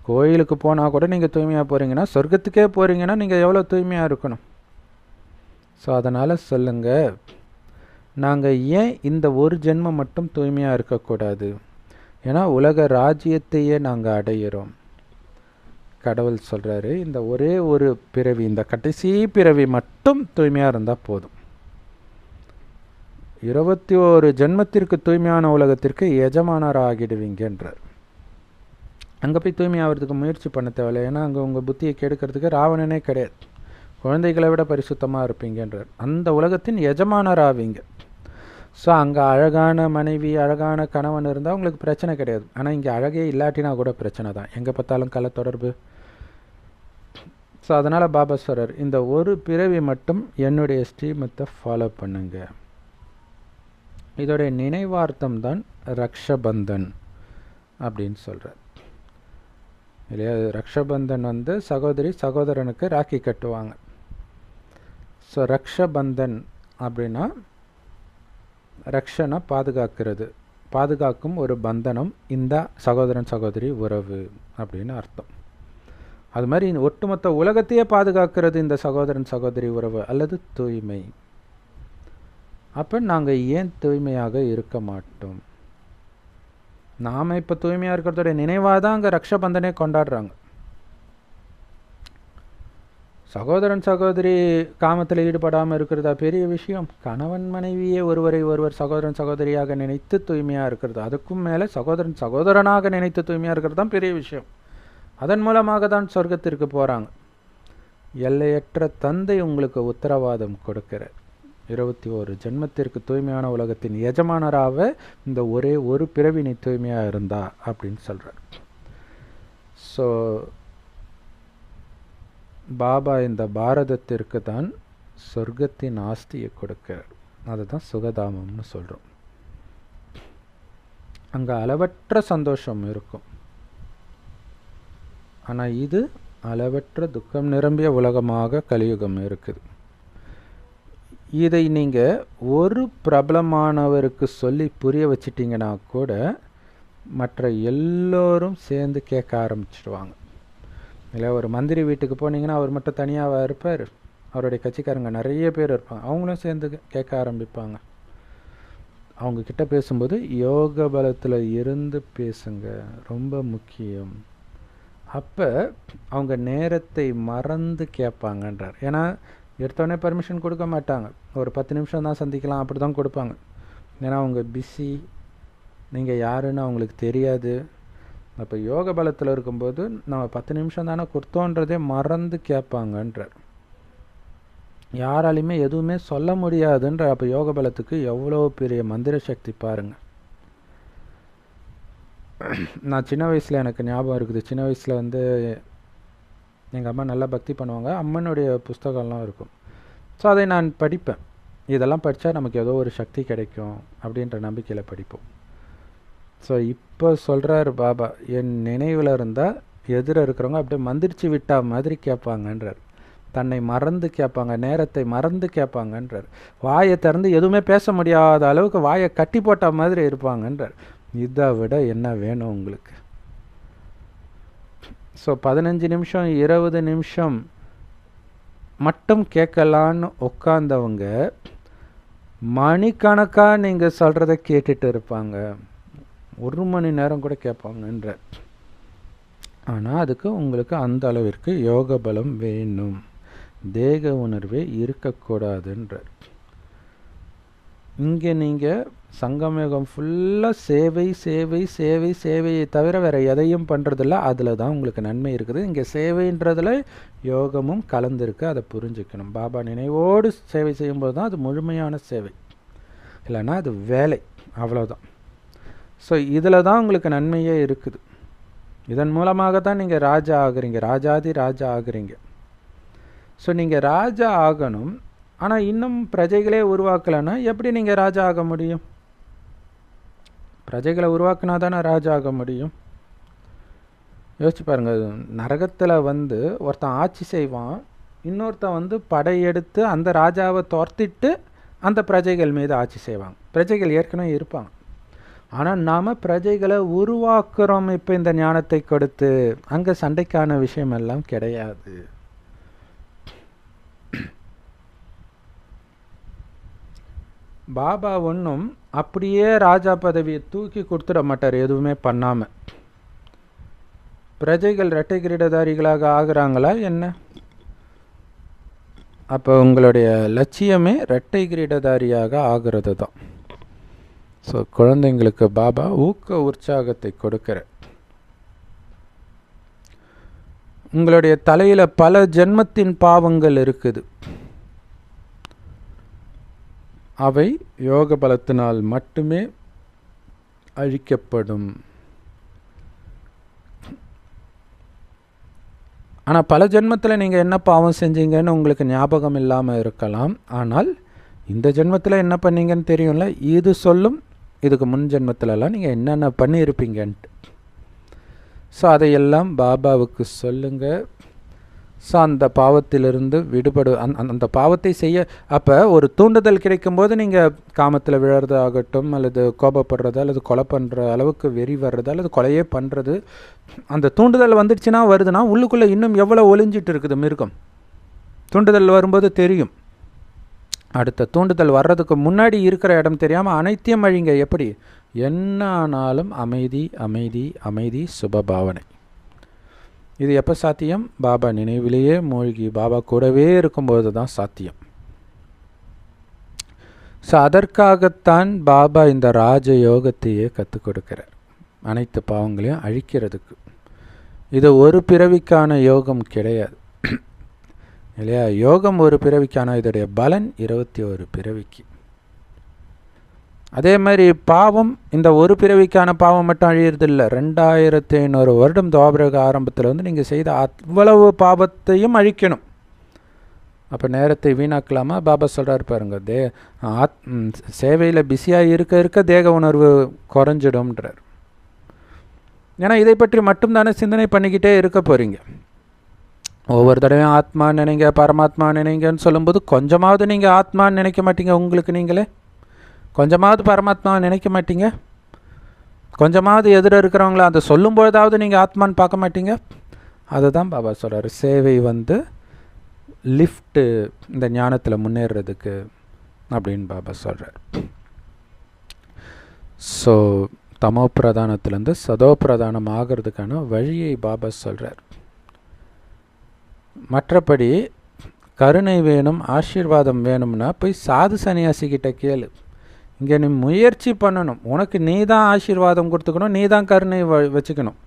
கோயிலுக்கு போனால் கூட நீங்கள் தூய்மையாக போகிறீங்கன்னா, சொர்க்கத்துக்கே போகிறீங்கன்னா நீங்கள் எவ்வளோ தூய்மையாக இருக்கணும். ஸோ அதனால் சொல்லுங்கள், நாங்கள் ஏன் இந்த ஒரு ஜென்மம் மட்டும் தூய்மையாக இருக்கக்கூடாது? ஏன்னா உலக ராஜ்யத்தையே நாங்கள் அடையிறோம். கடவுள் சொல்கிறாரு, இந்த ஒரே ஒரு பிறவி, இந்த கடைசி பிறவி மட்டும் தூய்மையாக இருந்தால் போதும். 21 ஜென்மத்திற்கு தூய்மையான உலகத்திற்கு எஜமானர் ஆகிடுவீங்கன்றார். அங்கே போய் தூய்மையாகிறதுக்கு முயற்சி பண்ண தேவையில்லை. ஏன்னா அங்கே உங்கள் புத்தியை கெடுக்கிறதுக்கு ராவணனே கிடையாது. குழந்தைகளை விட பரிசுத்தமாக இருப்பீங்கன்றார். அந்த உலகத்தின் எஜமானர் ஆவீங்க. ஸோ அங்கே அழகான மனைவி, அழகான கணவன் இருந்தால் உங்களுக்கு பிரச்சனை கிடையாது. ஆனால் இங்கே அழகே இல்லாட்டினா கூட பிரச்சனை தான், எங்கே பார்த்தாலும் கள்ள தொடர்பு. ஸோ அதனால் பாபா சொல்கிறார், இந்த ஒரு பிறவி மட்டும் என்னுடைய ஸ்ரீமத்தை ஃபாலோ பண்ணுங்க. இதோடைய நினைவார்த்தம் தான் ரக்ஷபந்தன் அப்படின்னு சொல்கிறார் இல்லையா? ரக்ஷபந்தன் சகோதரி சகோதரனுக்கு ராக்கி கட்டுவாங்க. ஸோ ரக்ஷபந்தன் அப்படின்னா ரக்ஷனை பாதுகாக்கிறது, பாதுகாக்கும் ஒரு பந்தனம் இந்த சகோதரன் சகோதரி உறவு அப்படின்னு அர்த்தம். அது மாதிரி ஒட்டுமொத்த உலகத்தையே பாதுகாக்கிறது இந்த சகோதரன் சகோதரி உறவு அல்லது தூய்மை. அப்போ நாங்கள் ஏன் தூய்மையாக இருக்க மாட்டோம்? நாம் இப்போ தூய்மையாக இருக்கிறதோடைய நினைவாக தான் அங்கே ரக்ஷபந்தனே கொண்டாடுறாங்க. சகோதரன் சகோதரி காமத்தில் ஈடுபடாமல் இருக்கிறதா பெரிய விஷயம்? கணவன் மனைவியே ஒருவரை ஒருவர் சகோதரன் சகோதரியாக நினைத்து தூய்மையாக இருக்கிறது, அதுக்கும் மேலே சகோதரன் சகோதரனாக நினைத்து தூய்மையாக இருக்கிறது தான் பெரிய விஷயம். அதன் மூலமாக தான் சொர்க்கத்திற்கு போகிறாங்க. எல்லையற்ற தந்தை உங்களுக்கு உத்தரவாதம் கொடுக்கிறார், 21 ஜென்மத்திற்கு தூய்மையான உலகத்தின் எஜமானராக இந்த ஒரே ஒரு பிறவினை தூய்மையாக இருந்தா அப்படின்னு சொல்கிறார். ஸோ பாபா இந்த பாரதத்திற்கு தான் சொர்க்கத்தின் ஆஸ்தியை கொடுக்கிறார். அதுதான் சுகதாமம்னு சொல்கிறோம். அங்கே அளவற்ற சந்தோஷம் இருக்கும். ஆனால் இது அளவற்ற துக்கம் நிரம்பிய உலகமாக கலியுகம் இருக்குது. இதை நீங்கள் ஒரு பிரபலமானவருக்கு சொல்லி புரிய வச்சிட்டிங்கன்னா கூட மற்ற எல்லோரும் சேர்ந்து கேட்க ஆரம்பிச்சிடுவாங்க. இல்லை, ஒரு மந்திரி வீட்டுக்கு போனீங்கன்னா அவர் மட்டும் தனியாக இருப்பார், அவருடைய கட்சிக்காரங்க நிறைய பேர் இருப்பாங்க, அவங்களும் சேர்ந்து கேட்க ஆரம்பிப்பாங்க. அவங்கக்கிட்ட பேசும்போது யோக பலத்தில் இருந்து பேசுங்க, ரொம்ப முக்கியம். அப்போ அவங்க நேரத்தை மறந்து கேட்பாங்கன்றார். ஏன்னா எடுத்தோடனே பர்மிஷன் கொடுக்க மாட்டாங்க, ஒரு 10 நிமிஷம் தான் சந்திக்கலாம் அப்படி தான் கொடுப்பாங்க. ஏன்னா அவங்க பிஸி, நீங்கள் யாருன்னு அவங்களுக்கு தெரியாது. அப்போ யோக பலத்தில் இருக்கும்போது நம்ம 10 நிமிஷம் தானே கொடுத்தோன்றதே மறந்து கேட்பாங்கன்றார். யாராலையுமே எதுவுமே சொல்ல முடியாதுன்ற. அப்போ யோக பலத்துக்கு எவ்வளோ பெரிய மந்திர சக்தி பாருங்கள். நான் சின்ன வயசில் எனக்கு ஞாபகம் இருக்குது. சின்ன வயசில் எங்கள் அம்மா நல்லா பக்தி பண்ணுவாங்க, அம்மனுடைய புஸ்தகம்லாம் இருக்கும். ஸோ அதை நான் படிப்பேன். இதெல்லாம் படித்தா நமக்கு ஏதோ ஒரு சக்தி கிடைக்கும் அப்படின்ற நம்பிக்கையில் படிப்போம். ஸோ இப்போ சொல்கிறார் பாபா, என் நினைவில் இருந்தால் எதிர இருக்கிறவங்க அப்படியே மந்திரிச்சு விட்டா மாதிரி கேட்பாங்கன்றார். தன்னை மறந்து கேட்பாங்க, நேரத்தை மறந்து கேட்பாங்கன்றார். வாயை திறந்து எதுவுமே பேச முடியாத அளவுக்கு வாயை கட்டி போட்ட மாதிரி இருப்பாங்கன்றார். இதை விட என்ன வேணும் உங்களுக்கு? ஸோ 15 நிமிஷம் 20 நிமிஷம் மட்டும் கேட்கலான்னு உட்காந்தவங்க மணிக்கணக்காக நீங்கள் சொல்கிறத கேட்டுட்டு இருப்பாங்க, 1 மணி நேரம் கூட கேட்பாங்கன்ற. ஆனால் அதுக்கு உங்களுக்கு அந்த அளவிற்கு யோக பலம் வேணும், தேக உணர்வே இருக்கக்கூடாதுன்ற. இங்கே நீங்கள் சங்கமயோகம் ஃபுல்லாக சேவை சேவை சேவை சேவையை தவிர வேறு எதையும் பண்ணுறதில்ல. அதில் தான் உங்களுக்கு நன்மை இருக்குது. இங்கே சேவைன்றதில் யோகமும் கலந்துருக்கு, அதை புரிஞ்சுக்கணும். பாபா நினைவோடு சேவை செய்யும்போது தான் அது முழுமையான சேவை, இல்லைன்னா அது வேலை, அவ்வளோதான். ஸோ இதில் தான் உங்களுக்கு நன்மையே இருக்குது. இதன் மூலமாக தான் நீங்கள் ராஜா ஆகுறீங்க, ராஜாதி ராஜா ஆகுறீங்க. ஸோ நீங்கள் ராஜா ஆகணும். ஆனால் இன்னும் பிரஜைகளே உருவாக்கலைன்னா எப்படி நீங்கள் ராஜா ஆக முடியும்? பிரஜைகளை உருவாக்குனா தானே ராஜா ஆக முடியும். யோசிச்சு பாருங்கள். நரகத்தில் ஒருத்தன் ஆட்சி செய்வான், இன்னொருத்தன் படையெடுத்து அந்த ராஜாவை துரத்திட்டு அந்த பிரஜைகள் மீது ஆட்சி செய்வாங்க. பிரஜைகள் ஏற்கனவே இருப்பாங்க. ஆனால் நாம் பிரஜைகளை உருவாக்குறோம் இப்போ இந்த ஞானத்தை கொடுத்து. அங்கே சண்டைக்கான விஷயம் எல்லாம் கிடையாது. பாபா ஒன்றும் அப்படியே ராஜா பதவியை தூக்கி கொடுத்துட மாட்டார் எதுவுமே பண்ணாமல். பிரஜைகள் இரட்டை கிரீடதாரிகளாக ஆகிறாங்களா என்ன? அப்போ உங்களுடைய லட்சியமே இரட்டை கிரீடதாரியாக ஆகிறது தான். ஸோ குழந்தைங்களுக்கு பாபா ஊக்க உற்சாகத்தை கொடுக்கிற. உங்களுடைய தலையில் பல ஜென்மத்தின் பாவங்கள் இருக்குது. அவை யோக பலத்தினால் மட்டுமே அழிக்கப்படும். ஆனால் பல ஜென்மத்தில் நீங்கள் என்ன பாவம் செஞ்சீங்கன்னு உங்களுக்கு ஞாபகம் இல்லாமல் இருக்கலாம். ஆனால் இந்த ஜென்மத்தில் என்ன பண்ணீங்கன்னு தெரியும்ல. இது சொல்லும் இதுக்கு முன் ஜென்மத்திலலாம் நீங்கள் என்னென்ன பண்ணியிருப்பீங்கன்ட்டு. ஸோ அதையெல்லாம் பாபாவுக்கு சொல்லுங்கள். ஸோ அந்த பாவத்திலிருந்து விடுபடு அந்த பாவத்தை செய்ய. அப்போ ஒரு தூண்டுதல் கிடைக்கும்போது நீங்கள் காமத்தில் விழறது ஆகட்டும், அல்லது கோபப்படுறது, அல்லது கொலை பண்ணுற அளவுக்கு வெறி வர்றது, அல்லது கொலையே பண்ணுறது, அந்த தூண்டுதல் வந்துடுச்சுன்னா வருதுன்னா உள்ளுக்குள்ளே இன்னும் எவ்வளோ ஒளிஞ்சிட்டு இருக்குது மிருகம். தூண்டுதல் வரும்போது தெரியும். அடுத்த தூண்டுதல் வர்றதுக்கு முன்னாடி இருக்கிற இடம் தெரியாமல் அனைத்தையும் அழிங்க. எப்படி? என்ன ஆனாலும் அமைதி அமைதி அமைதி, சுபபாவனை. இது எப்போ சாத்தியம்? பாபா நினைவிலேயே மூழ்கி பாபா கூடவே இருக்கும்போது தான் சாத்தியம். ஸோ அதற்காகத்தான் பாபா இந்த ராஜயோகத்தையே கற்றுக் கொடுக்கிறார், அனைத்து பாவங்களையும் அழிக்கிறதுக்கு. இது ஒரு பிறவிக்கான யோகம் கிடையாது இல்லையா? யோகம் ஒரு பிறவிக்கான, இதோடைய பலன் 21 பிறவிக்கு. அதே மாதிரி பாவம், இந்த ஒரு பிறவிக்கான பாவம் மட்டும் அழியறதில்லை. 2500 வருடம் துவாபரக ஆரம்பத்தில் வந்து நீங்கள் செய்த அவ்வளவு பாவத்தையும் அழிக்கணும். அப்போ நேரத்தை வீணாக்கலாமா? பாபா சொல்கிறார் பாருங்க, சேவையில் பிஸியாக இருக்க இருக்க தேக உணர்வு குறைஞ்சிடும்ன்றார். ஏன்னா இதை பற்றி மட்டும்தானே சிந்தனை பண்ணிக்கிட்டே இருக்க போகிறீங்க. ஒவ்வொரு தடவையும் ஆத்மா நினைங்க, பரமாத்மா நினைங்கன்னு சொல்லும்போது கொஞ்சமாவது நீங்கள் ஆத்மான்னு நினைக்க மாட்டீங்க. உங்களுக்கு நீங்களே கொஞ்சமாவது பரமாத்மாவை நினைக்க மாட்டீங்க. கொஞ்சமாவது எதிர இருக்கிறவங்கள அதை சொல்லும்போதாவது நீங்கள் ஆத்மான்னு பார்க்க மாட்டீங்க. அதுதான் பாபா சொல்கிறார், சேவை வந்து லிஃப்ட்டு இந்த ஞானத்தில் முன்னேறதுக்கு அப்படின்னு பாபா சொல்கிறார். ஸோ தமோ பிரதானத்திலேருந்து சதோ பிரதானம் ஆகிறதுக்கான வழியை பாபா சொல்கிறார். மற்றபடி கருணை வேணும், ஆசீர்வாதம் வேணும்னா போய் சாது சன்னியாசிக்கிட்ட கேளு. இங்கே நீ முயற்சி பண்ணணும். உனக்கு நீ தான் ஆசீர்வாதம் கொடுத்துக்கணும், நீ தான் கருணை வச்சுக்கணும்.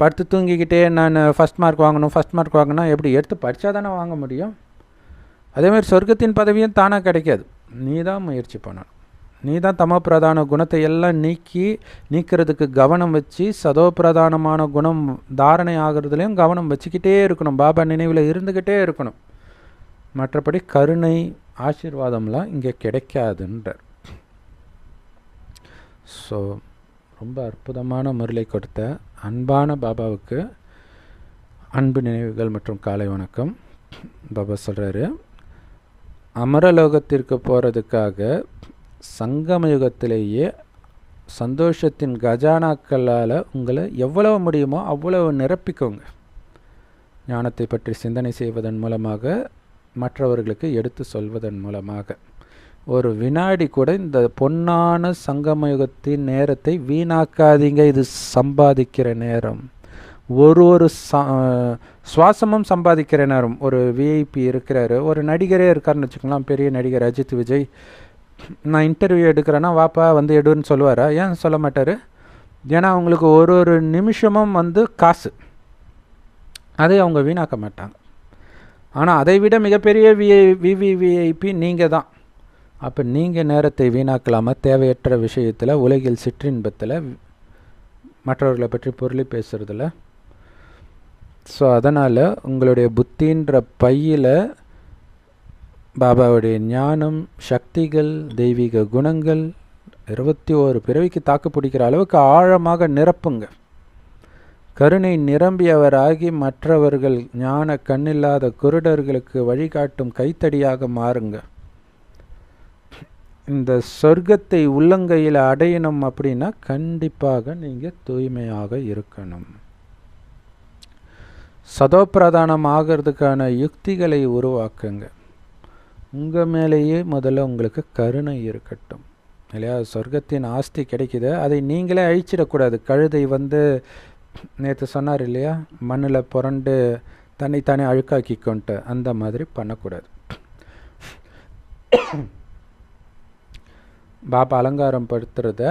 படுத்து தூங்கிக்கிட்டே நான் ஃபஸ்ட் மார்க் வாங்கினா எப்படி? எடுத்து படித்தா தானே வாங்க முடியும். அதேமாதிரி சொர்க்கத்தின் பதவியும் தானாக கிடைக்காது. நீ தான் முயற்சி பண்ணணும். நீ தான் தமோ பிரதான குணத்தை எல்லாம் நீக்கிறதுக்கு கவனம் வச்சு சதோ பிரதானமான குணம் தாரணை ஆகிறதுலையும் கவனம் வச்சுக்கிட்டே இருக்கணும். பாபா நினைவில் இருந்துக்கிட்டே இருக்கணும். மற்றபடி கருணை ஆசீர்வாதம்லாம் இங்கே கிடைக்காதுன்றார். ஸோ ரொம்ப அற்புதமான முறையை கொடுத்த அன்பான பாபாவுக்கு அன்பு நினைவுகள் மற்றும் காலை வணக்கம். பாபா சொல்கிறாரு, அமரலோகத்திற்கு போகிறதுக்காக சங்கம யுகத்திலேயே சந்தோஷத்தின் கஜானாக்களால் உங்களை எவ்வளவு முடியுமோ அவ்வளவு நிரப்பிக்கோங்க. ஞானத்தை பற்றி சிந்தனை செய்வதன் மூலமாக, மற்றவர்களுக்கு எடுத்து சொல்வதன் மூலமாக. ஒரு வினாடி கூட இந்த பொன்னான சங்கமயுகத்தின் நேரத்தை வீணாக்காதீங்க. இது சம்பாதிக்கிற நேரம். ஒரு சுவாசமும் சம்பாதிக்கிற நேரம். ஒரு விஐபி இருக்கிறாரு, ஒரு நடிகரே இருக்காருன்னு வச்சுக்கலாம், பெரிய நடிகர் அஜித் விஜய். நான் இன்டர்வியூ எடுக்கிறேன்னா வாப்பா வந்து எடுன்னு சொல்லுவாரா? ஏன் சொல்ல மாட்டார்? ஏன்னா அவங்களுக்கு ஒரு நிமிஷமும் வந்து காசு. அதை அவங்க வீணாக்க மாட்டாங்க. ஆனால் அதை விட மிகப்பெரிய விவிவிஐபி நீங்கள் தான். அப்போ நீங்கள் நேரத்தை வீணாக்கலாமல் தேவையற்ற விஷயத்தில், உலகில் சிற்றின்பத்தில், மற்றவர்களை பற்றி பொருளை பேசுகிறதில்ல. ஸோ அதனால் உங்களுடைய புத்தின்ற பையில் பாபாவுடைய ஞானம், சக்திகள், தெய்வீக குணங்கள் 21 பிறவிக்கு தாக்கு பிடிக்கிற அளவுக்கு ஆழமாக நிரப்புங்க. கருணை நிரம்பியவராகி மற்றவர்கள் ஞான கண்ணில்லாத குருடர்களுக்கு வழிகாட்டும் கைத்தடியாக மாறுங்க. இந்த சொர்க்கத்தை உள்ளங்கையில் அடையணும் அப்படின்னா கண்டிப்பாக நீங்கள் தூய்மையாக இருக்கணும். சதோப்பிரதானம் ஆகிறதுக்கான யுக்திகளை உருவாக்குங்க. உங்கள் மேலேயே முதல்ல உங்களுக்கு கருணை இருக்கட்டும் இல்லையா? சொர்க்கத்தின் ஆஸ்தி கிடைக்குது, அதை நீங்களே அழிச்சிடக்கூடாது. கழுதை வந்து நேற்று சொன்னார் இல்லையா, மண்ணில் புரண்டு தன்னைத்தானே அழுக்காக்கிக்கொண்டு, அந்த மாதிரி பண்ணக்கூடாது. பாபா அலங்காரம் படுத்துறத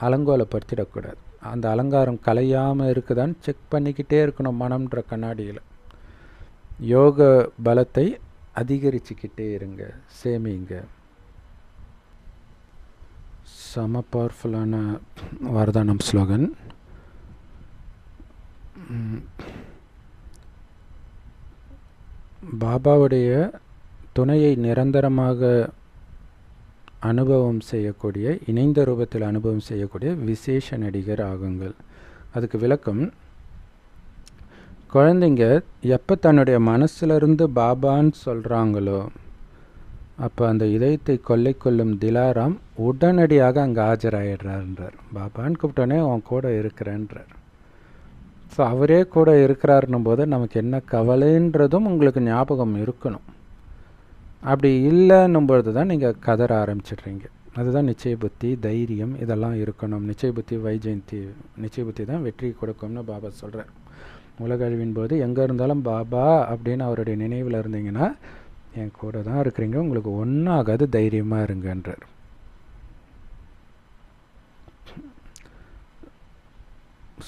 அலங்கோலப்படுத்திடக்கூடாது. அந்த அலங்காரம் கலையாமல் இருக்குதான்னு செக் பண்ணிக்கிட்டே இருக்கணும் மனம்ன்ற கண்ணாடியில். யோக பலத்தை அதிகரிச்சுக்கிட்டே இருங்க, சேமிங்க. செம பவர்ஃபுல்லான வரதானம் ஸ்லோகன். பாபாவுடைய துணையை நிரந்தரமாக அனுபவம் செய்யக்கூடிய, இணைந்த ரூபத்தில் அனுபவம் செய்யக்கூடிய விசேஷ நடிகர் ஆகுங்கள். அதுக்கு விளக்கம், குழந்தைங்க எப்போ தன்னுடைய மனசிலிருந்து பாபான்னு சொல்கிறாங்களோ அப்போ அந்த இதயத்தை கொள்ளை கொள்ளும் திலாராம் உடனடியாக அங்கே ஆஜராகிடுறாருன்றார். பாபான்னு கூப்பிட்டோன்னே அவன் கூட இருக்கிறேன்றார். ஸோ அவரே கூட இருக்கிறாருன்னும் போது நமக்கு என்ன கவலைன்றதும் உங்களுக்கு ஞாபகம் இருக்கணும். அப்படி இல்லைன்னும் பொழுது தான் நீங்கள் கதற ஆரம்பிச்சிடுறீங்க. அதுதான் நிச்சய புத்தி, தைரியம் இதெல்லாம் இருக்கணும். நிச்சய புத்தி வைஜெயந்தி, நிச்சய புத்தி தான் வெற்றி கொடுக்கும்னு பாபா சொல்கிறார். உலக அழிவின் போது எங்கே இருந்தாலும் பாபா அப்படின்னு அவருடைய நினைவில் இருந்தீங்கன்னா என் கூட தான் இருக்கிறீங்க, உங்களுக்கு ஒன்றும் ஆகாது, தைரியமாக இருங்கன்றார்.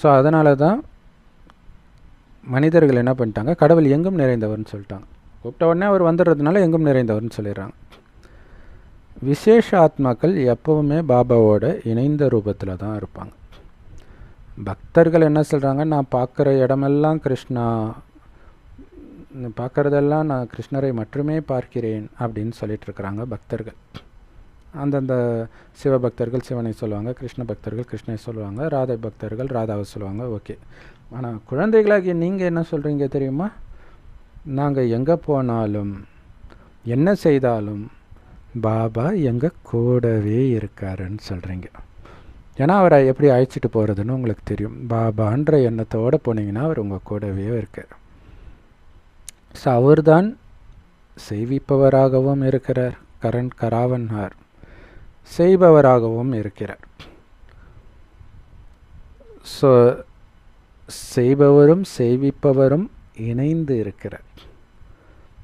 ஸோ அதனால தான் மனிதர்கள் என்ன பண்ணிட்டாங்க, கடவுள் எங்கும் நிறைந்தவர்னு சொல்லிட்டாங்க. கூப்பிட்ட உடனே அவர் வந்துடுறதுனால எங்கும் நிறைந்தவர்னு சொல்லிடுறாங்க. விசேஷ ஆத்மாக்கள் எப்போவுமே பாபாவோட இணைந்த ரூபத்தில் தான் இருப்பாங்க. பக்தர்கள் என்ன சொல்கிறாங்க, நான் பார்க்குற இடமெல்லாம் கிருஷ்ணா, பார்க்குறதெல்லாம் நான் கிருஷ்ணரை மட்டுமே பார்க்கிறேன் அப்படின்னு சொல்லிகிட்ருக்குறாங்க பக்தர்கள். அந்தந்த சிவபக்தர்கள் சிவனை சொல்லுவாங்க, கிருஷ்ண பக்தர்கள் கிருஷ்ணனை சொல்லுவாங்க, ராதை பக்தர்கள் ராதாவை சொல்லுவாங்க. ஓகே, ஆனால் குழந்தைகளாகிய நீங்கள் என்ன சொல்கிறீங்க தெரியுமா? நாங்கள் எங்கே போனாலும் என்ன செய்தாலும் பாபா எங்கள் கூடவே இருக்காருன்னு சொல்கிறீங்க. ஏன்னா அவரை எப்படி அழைச்சிட்டு போகிறதுன்னு உங்களுக்கு தெரியும். பாபான்ற எண்ணத்தோடு போனீங்கன்னா அவர் உங்கள் கூடவே இருக்கார். ஸோ அவர் தான் செய்விப்பவராகவும் இருக்கிறார், கராவன்ஹார் செய்பவராகவும் இருக்கிறார். ஸோ செய்பவரும் செய்விப்பவரும் இணைந்து இருக்கிறார்.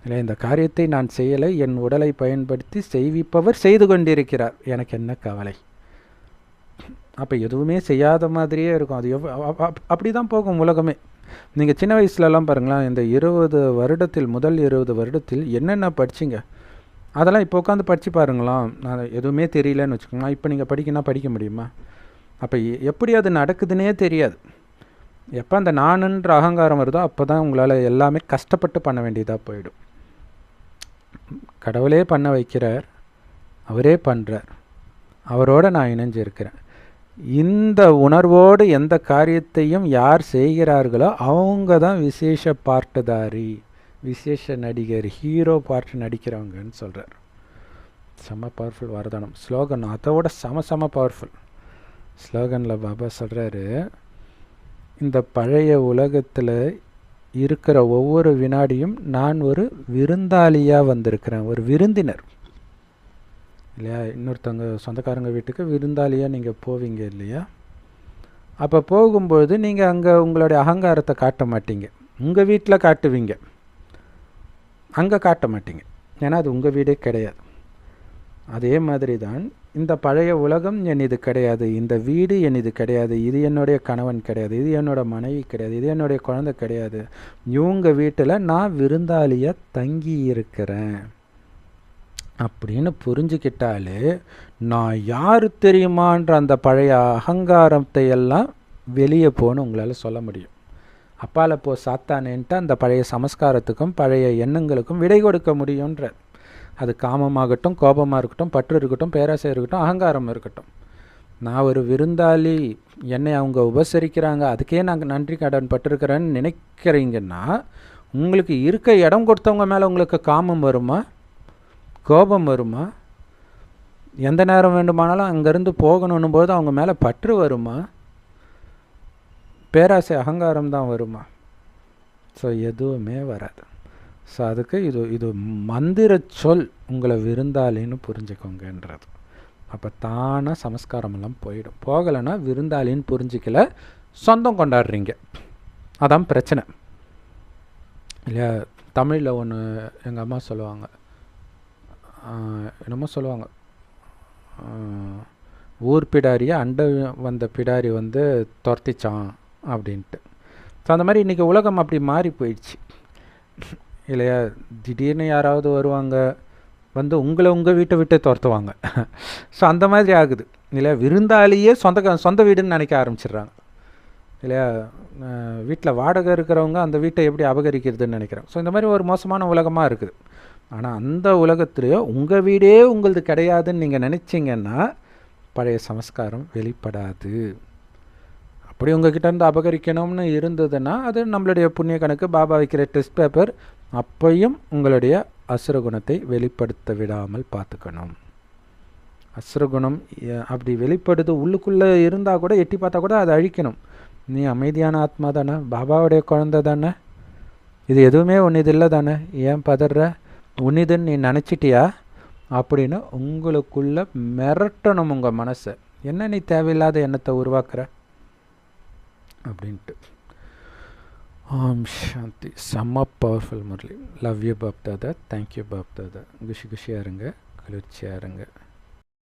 இல்லை, இந்த காரியத்தை நான் செய்யலை, என் உடலை பயன்படுத்தி செய்விப்பவர் செய்து கொண்டிருக்கிறார், எனக்கு என்ன கவலை? அப்போ எதுவுமே செய்யாத மாதிரியே இருக்கும். அது அப்படி தான் போகும் உலகமே. நீங்கள் சின்ன வயசுலலாம் பாருங்களேன், இந்த 20 வருடத்தில் முதல் 20 வருடத்தில் என்னென்ன படிச்சிங்க அதெல்லாம் இப்போ உட்காந்து படித்து பாருங்களாம். நான் எதுவுமே தெரியலன்னு வச்சுக்கோங்களேன். இப்போ நீங்கள் படிக்க முடியுமா? அப்போ எப்படி அது நடக்குதுன்னே தெரியாது. எப்போ அந்த நானுன்ற அகங்காரம் வருதோ அப்போ தான் உங்களால் எல்லாமே கஷ்டப்பட்டு பண்ண வேண்டியதாக போயிடும். கடவுளே பண்ண வைக்கிறார், அவரே பண்ணுறார், அவரோடு நான் இணைஞ்சிருக்கிறேன். இந்த உணர்வோடு எந்த காரியத்தையும் யார் செய்கிறார்களோ அவங்க தான் விசேஷ பார்ட்டுதாரி, விசேஷ நடிகர், ஹீரோ பார்ட் நடிக்கிறவங்கன்னு சொல்கிறார். செம்ம பவர்ஃபுல் வரதானம் ஸ்லோகன். அதோட செம பவர்ஃபுல் ஸ்லோகனில் பாபா சொல்கிறாரு, இந்த பழைய உலகத்தில் இருக்கிற ஒவ்வொரு வினாடியும் நான் ஒரு விருந்தாளியாக வந்திருக்கிறேன், ஒரு விருந்தினர் இல்லையா? இன்னொருத்தவங்க சொந்தக்காரங்க வீட்டுக்கு விருந்தாளியாக நீங்கள் போவீங்க இல்லையா? அப்போ போகும்போது நீங்கள் அங்கே உங்களுடைய அகங்காரத்தை காட்ட மாட்டீங்க, உங்கள் வீட்டில் காட்டுவீங்க, அங்கே காட்ட மாட்டீங்க, ஏன்னா அது உங்கள் வீடே கிடையாது. அதே மாதிரி தான் இந்த பழைய உலகம் என் இது கிடையாது, இந்த வீடு என் இது கிடையாது, இது என்னுடைய கணவன் கிடையாது, இது என்னோடய மனைவி கிடையாது, இது என்னுடைய குழந்தை கிடையாது, இவங்க வீட்டில் நான் விருந்தாளியாக தங்கி இருக்கிறேன் அப்படின்னு புரிஞ்சுக்கிட்டாலே நான் யார் தெரியுமான்ற அந்த பழைய அகங்காரத்தை எல்லாம் வெளியே போன்னு உங்களால் சொல்ல முடியும். அப்பால போ சாத்தானேன்ட்டு அந்த பழைய சமஸ்காரத்துக்கும் பழைய எண்ணங்களுக்கும் விடை கொடுக்க முடியுன்ற. அது காமமாகட்டும், கோபமாக இருக்கட்டும், பற்று இருக்கட்டும், பேராசை இருக்கட்டும், அகங்காரம் இருக்கட்டும். நான் ஒரு விருந்தாளி, என்னை அவங்க உபசரிக்கிறாங்க, அதுக்கே நாங்கள் நன்றி கடன் பட்டிருக்கிறேன்னு நினைக்கிறீங்கன்னா உங்களுக்கு இருக்க இடம் கொடுத்தவங்க மேலே உங்களுக்கு காமம் வருமா, கோபம் வருமா? எந்த நேரம் வேண்டுமானாலும் அங்கேருந்து போகணும் போது அவங்க மேலே பற்று வருமா? பேராசை அகங்காரம் தான் வருமா? ஸோ எதுவுமே வராது. ஸோ அதுக்கு இது மந்திர சொல், உங்களை விருந்தாளின்னு புரிஞ்சுக்கோங்கன்றது. அப்போ தானாக சமஸ்காரமெல்லாம் போயிடும். போகலைன்னா விருந்தாளின்னு புரிஞ்சிக்கல, சொந்தம் கொண்டாடுறீங்க, அதான் பிரச்சனை இல்லையா? தமிழில் ஒன்று எங்கள் அம்மா சொல்லுவாங்க, என்னமோ சொல்லுவாங்க, ஊர் பிடாரியை அண்டை வந்த பிடாரி வந்து துரத்திச்சான் அப்படின்ட்டு. ஸோ அந்த மாதிரி இன்றைக்கி உலகம் அப்படி மாறி போயிடுச்சு இல்லையா? திடீர்னு யாராவது வருவாங்க, வந்து உங்களை உங்கள் வீட்டை விட்டு துரத்துவாங்க. ஸோ அந்த மாதிரி ஆகுது இல்லையா? விருந்தாளியே சொந்த வீடுன்னு நினைக்க ஆரம்பிச்சிடுறாங்க இல்லையா? வீட்டில் வாடகை இருக்கிறவங்க அந்த வீட்டை எப்படி அபகரிக்கிறதுன்னு நினைக்கிறாங்க. ஸோ இந்த மாதிரி ஒரு மோசமான உலகமாக இருக்குது. ஆனால் அந்த உலகத்துலேயோ உங்கள் வீடே உங்களது கிடையாதுன்னு நீங்கள் நினச்சிங்கன்னா பழைய சமஸ்காரம் வெளிப்படாது. அப்படி உங்ககிட்ட இருந்து அபகரிக்கணும்னு இருந்ததுன்னா அது நம்மளுடைய புண்ணிய கணக்கு, பாபா வைக்கிற டெஸ்ட் பேப்பர். அப்பையும் உங்களுடைய அசுரகுணத்தை வெளிப்படுத்த விடாமல் பார்த்துக்கணும். அசுரகுணம் அப்படி வெளிப்படுது உள்ளுக்குள்ளே இருந்தால் கூட, எட்டி பார்த்தா கூட அதை அழிக்கணும். நீ அமைதியான ஆத்மா தானே, பாபாவுடைய குழந்தை தானே, இது எதுவுமே உன்னிது இல்லை தானே, ஏன் பதற, உன்னிதுன்னு நீ நினச்சிட்டியா அப்படின்னு உங்களுக்குள்ளே மிரட்டணும் உங்கள் மனசை. என்ன நீ தேவையில்லாத எண்ணத்தை உருவாக்குற அப்படின்ட்டு. ஓம் சாந்தி. செம்ம powerful murli. Love you Bap Dada. Thank you Bap Dada. குஷியாக இருங்க, குளிர்ச்சியாக இருங்க.